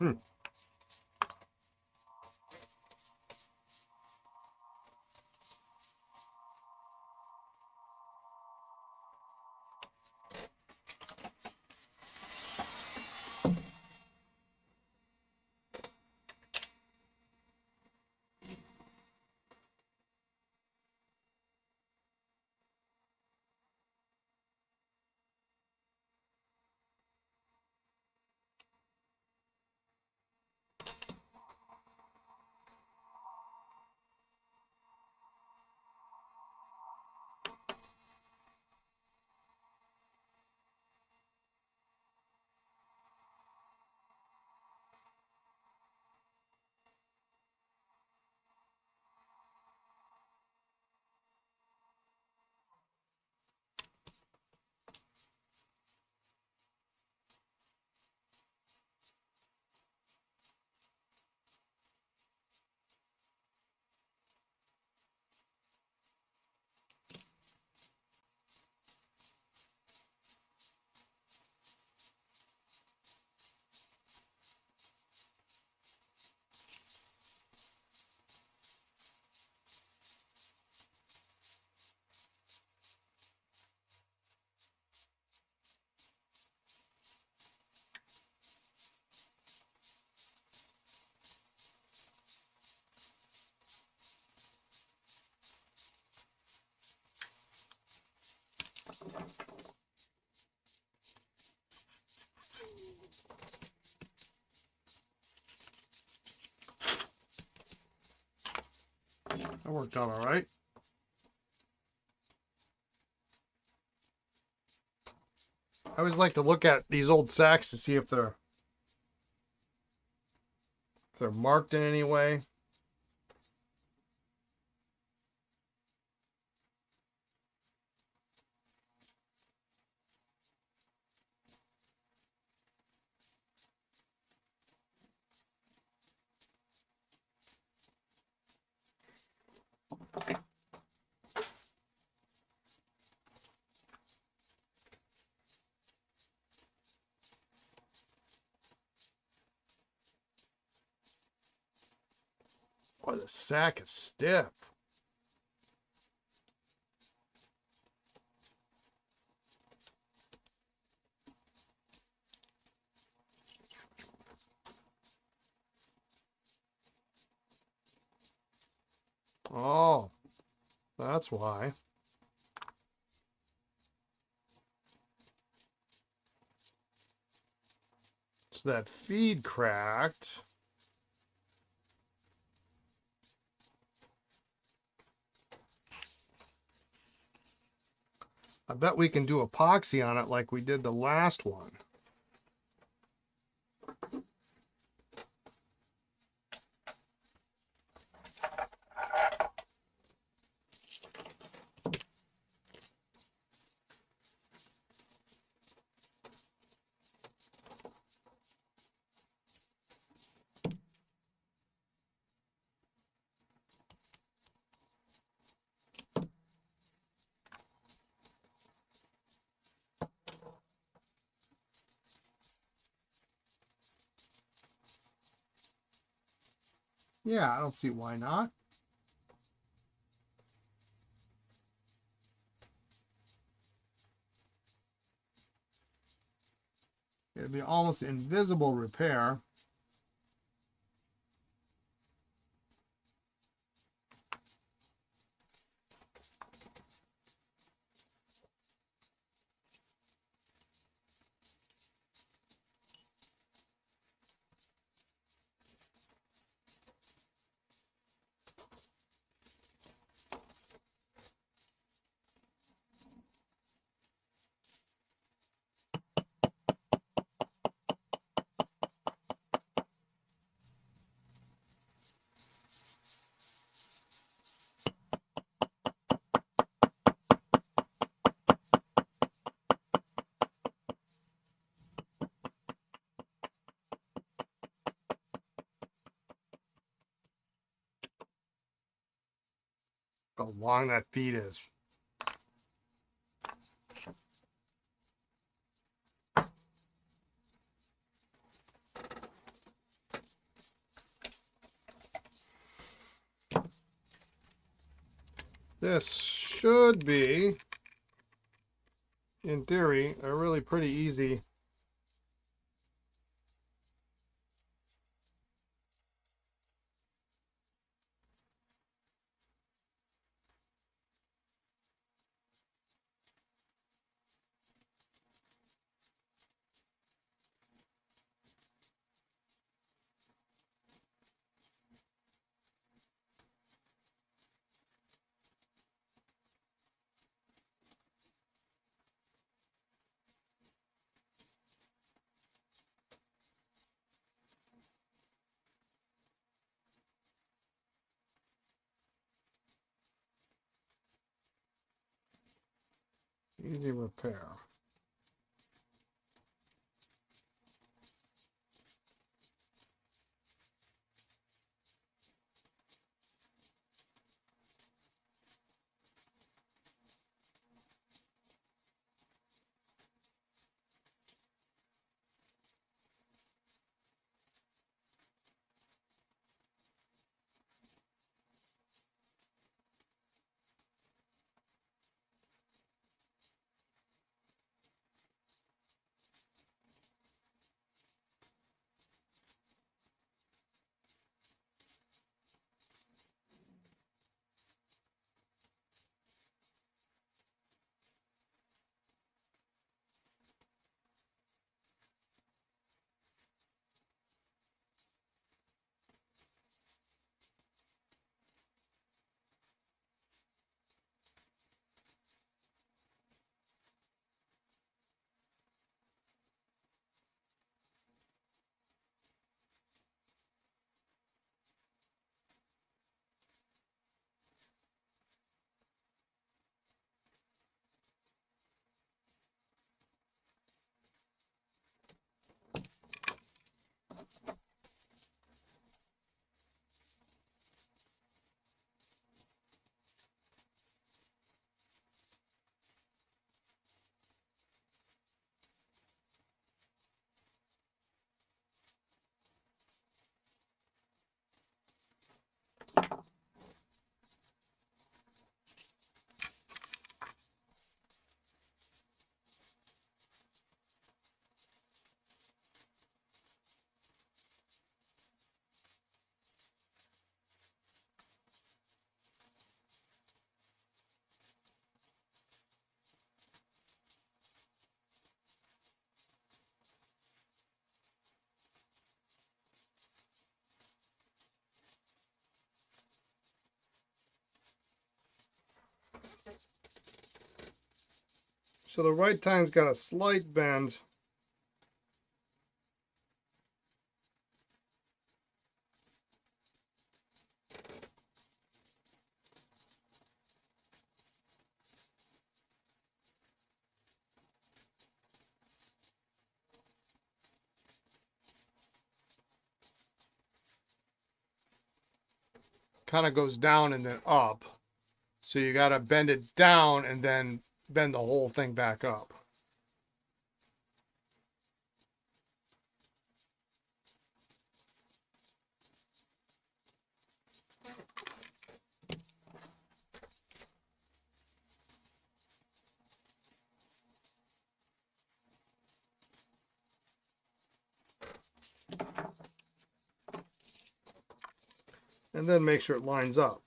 Hmm. That worked out all right. I always like to look at these old sacks to see if they're marked in any way. Boy, the sack is stiff. Oh, that's why. So that feed cracked. I bet we can do epoxy on it like we did the last one. Yeah, I don't see why not. It'd be almost invisible repair. long that feed is. This should be, in theory, a really pretty easy repair. So the right time's got a slight bend. Kind of goes down and then up. So you got to bend it down and then bend the whole thing back up. And then make sure it lines up.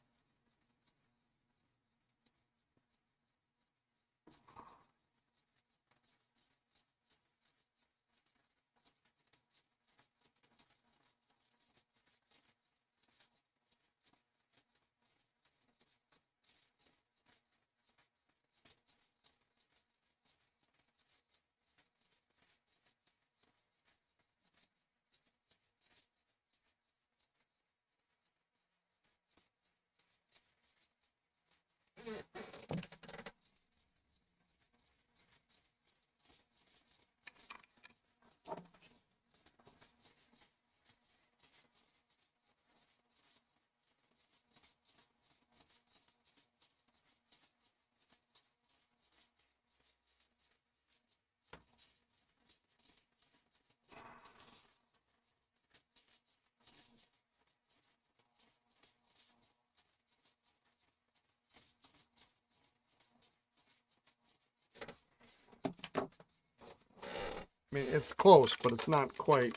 mean, it's close, but it's not quite.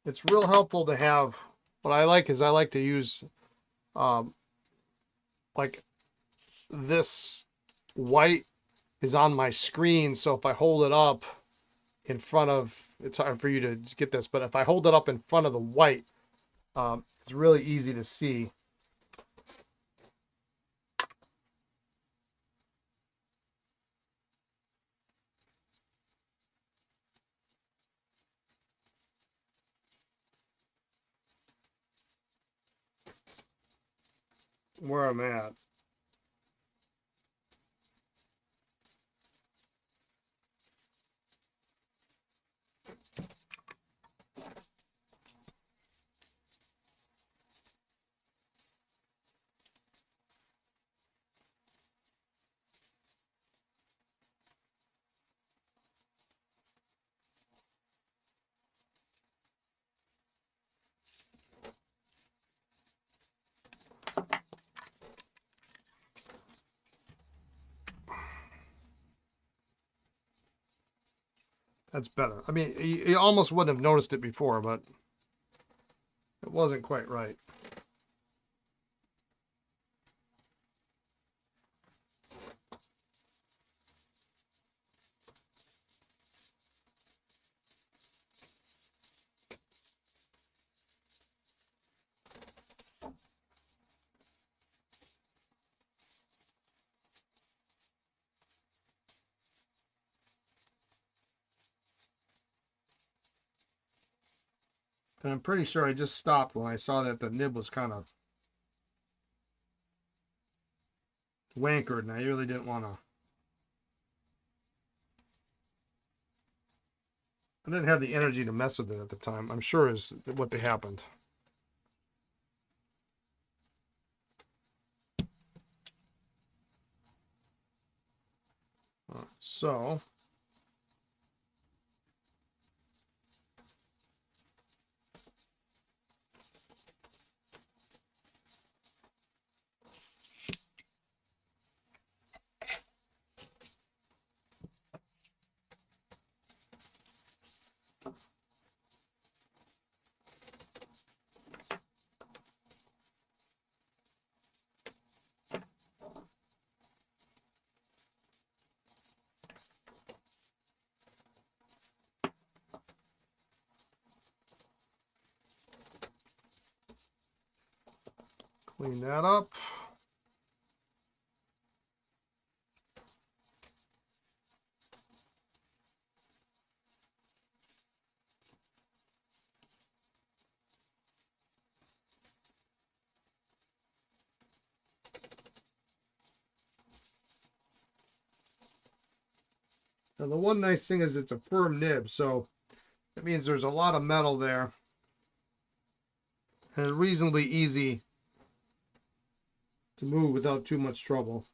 It's real helpful to have, what I like is I like to use like this white is on my screen, so if I hold it up in front of, it's hard for you to get this, but if I hold it up in front of the white, it's really easy to see. Where I'm at. That's better. I mean, you almost wouldn't have noticed it before, but it wasn't quite right. And I'm pretty sure I just stopped when I saw that the nib was kind of wankered, and I really didn't want to. I didn't have the energy to mess with it at the time. I'm sure is what happened. So clean that up. And the one nice thing is it's a firm nib, so it means there's a lot of metal there. And reasonably easy to move without too much trouble.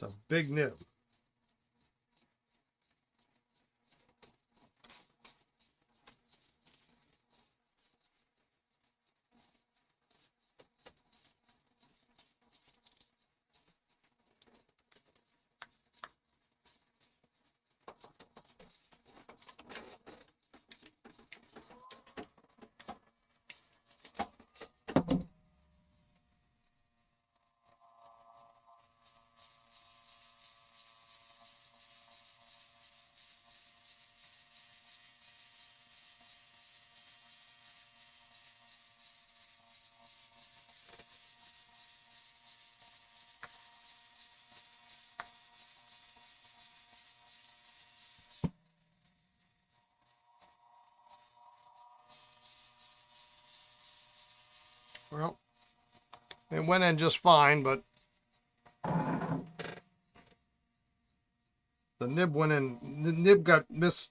It's a big nib. Well, it went in just fine, but the nib went in. The nib got misplaced.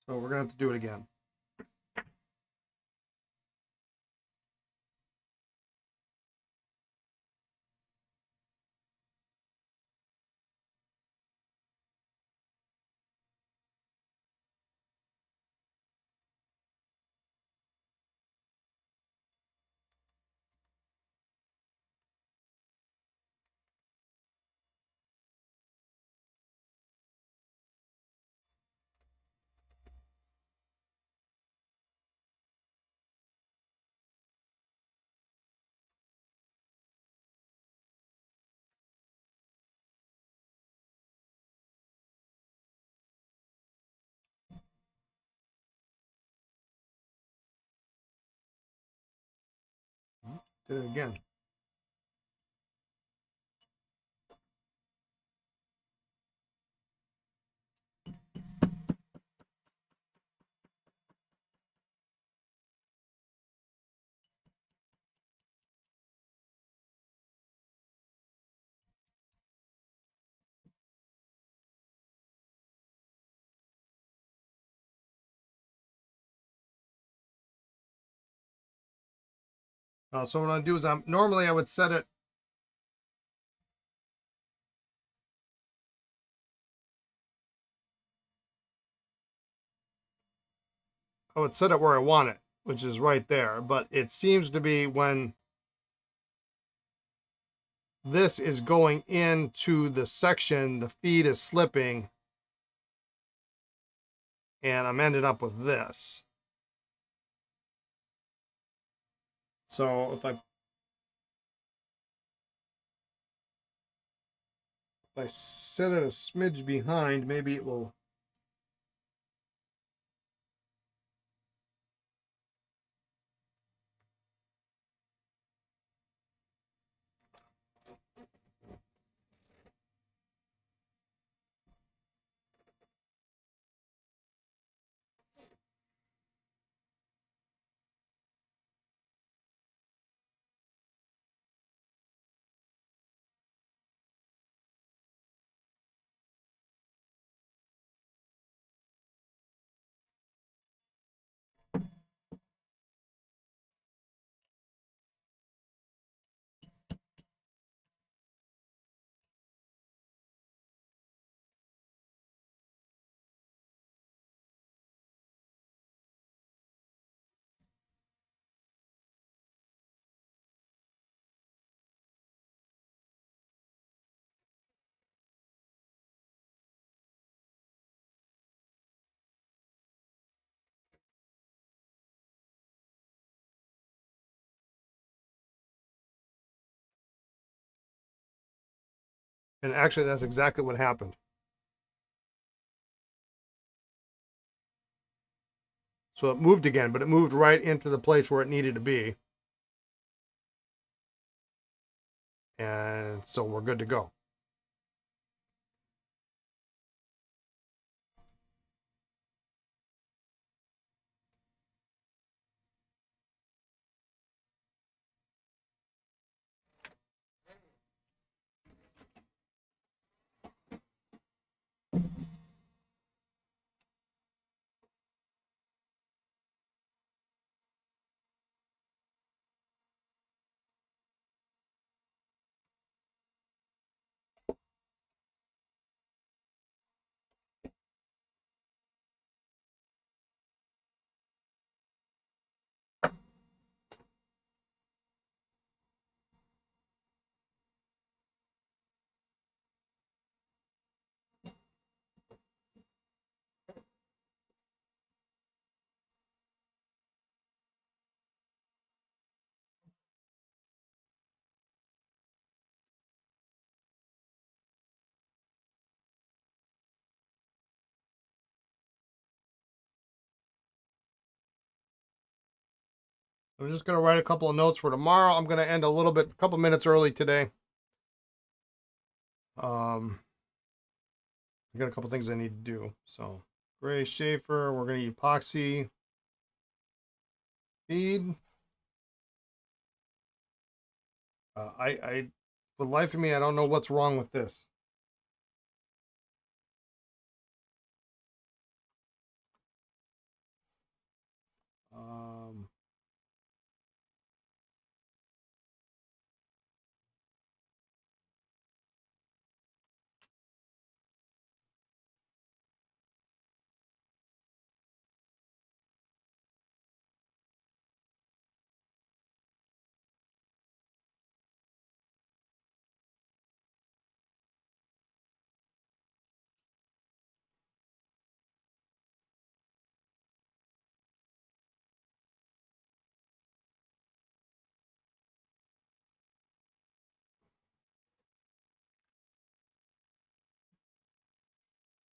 So we're going to have to do it again. Did it again. So what I'll do is normally I would set it. I would set it where I want it, which is right there. But it seems to be when this is going into the section, the feed is slipping, and I'm ending up with this. So if I set it a smidge behind, maybe it will. And actually, that's exactly what happened. So it moved again, but it moved right into the place where it needed to be. And so we're good to go. I'm just going to write a couple of notes for tomorrow. I'm going to end a couple minutes early today. I got a couple things I need to do. So, gray Sheaffer, we're going to epoxy feed. For the life of me, I don't know what's wrong with this.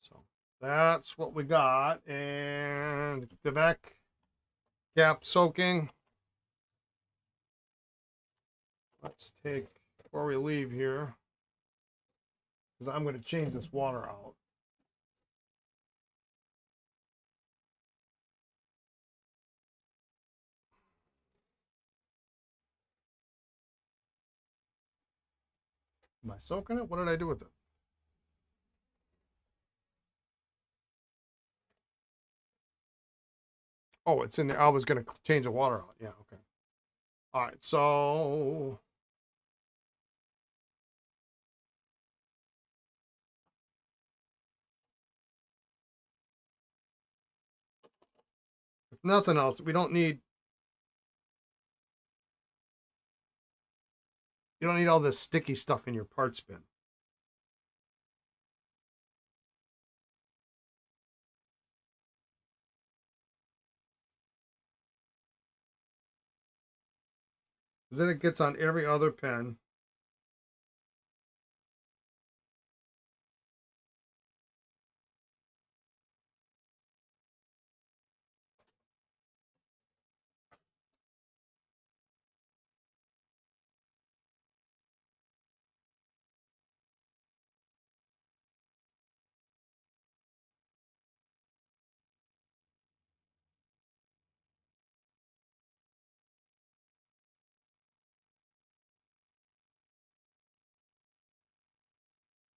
So that's what we got. And the back cap soaking. Let's take, before we leave here, because I'm going to change this water out. Am I soaking it? What did I do with it? Oh, it's in there. I was going to change the water out. Yeah, okay. All right, so if nothing else, you don't need all this sticky stuff in your parts bin. Because then it gets on every other pen.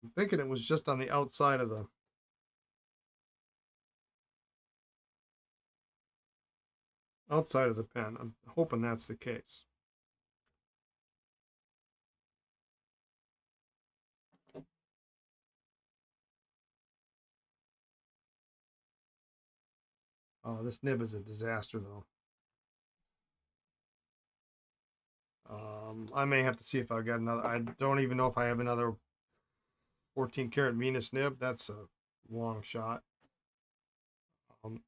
I'm thinking it was just on the outside of the pen. I'm hoping that's the case. Oh, this nib is a disaster, though. I may have to see if I've got another. I don't even know if I have another 14 karat Venus nib. That's a long shot.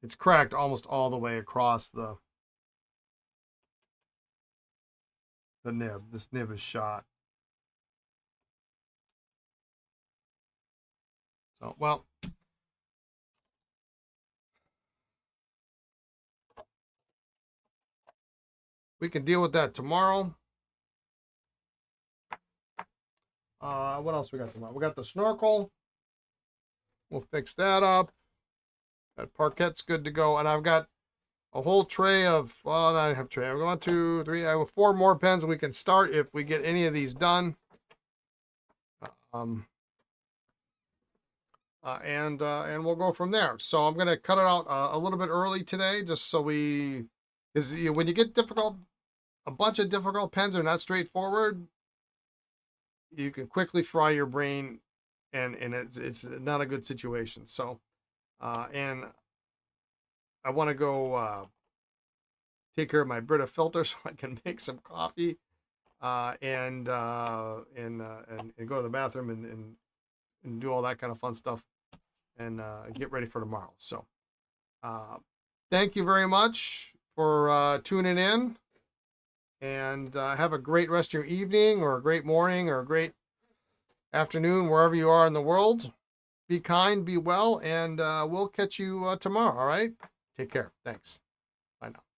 It's cracked almost all the way across the nib. This nib is shot. So, well, we can deal with that tomorrow. What else we got tomorrow? We got the Snorkel. We'll fix that up. That Parkette's good to go. And I've got a whole tray of, well, I have a tray. I've got 1, 2, 3. I have 4 more pens we can start if we get any of these done. And we'll go from there. So I'm going to cut it out a little bit early today, just so when you get a bunch of difficult pens are not straightforward, you can quickly fry your brain, and it's not a good situation. So, and I want to go take care of my Brita filter so I can make some coffee, and go to the bathroom and do all that kind of fun stuff, and get ready for tomorrow. So, thank you very much for tuning in. And have a great rest of your evening, or a great morning, or a great afternoon, wherever you are in the world. Be kind, be well, and we'll catch you tomorrow, all right? Take care. Thanks. Bye now.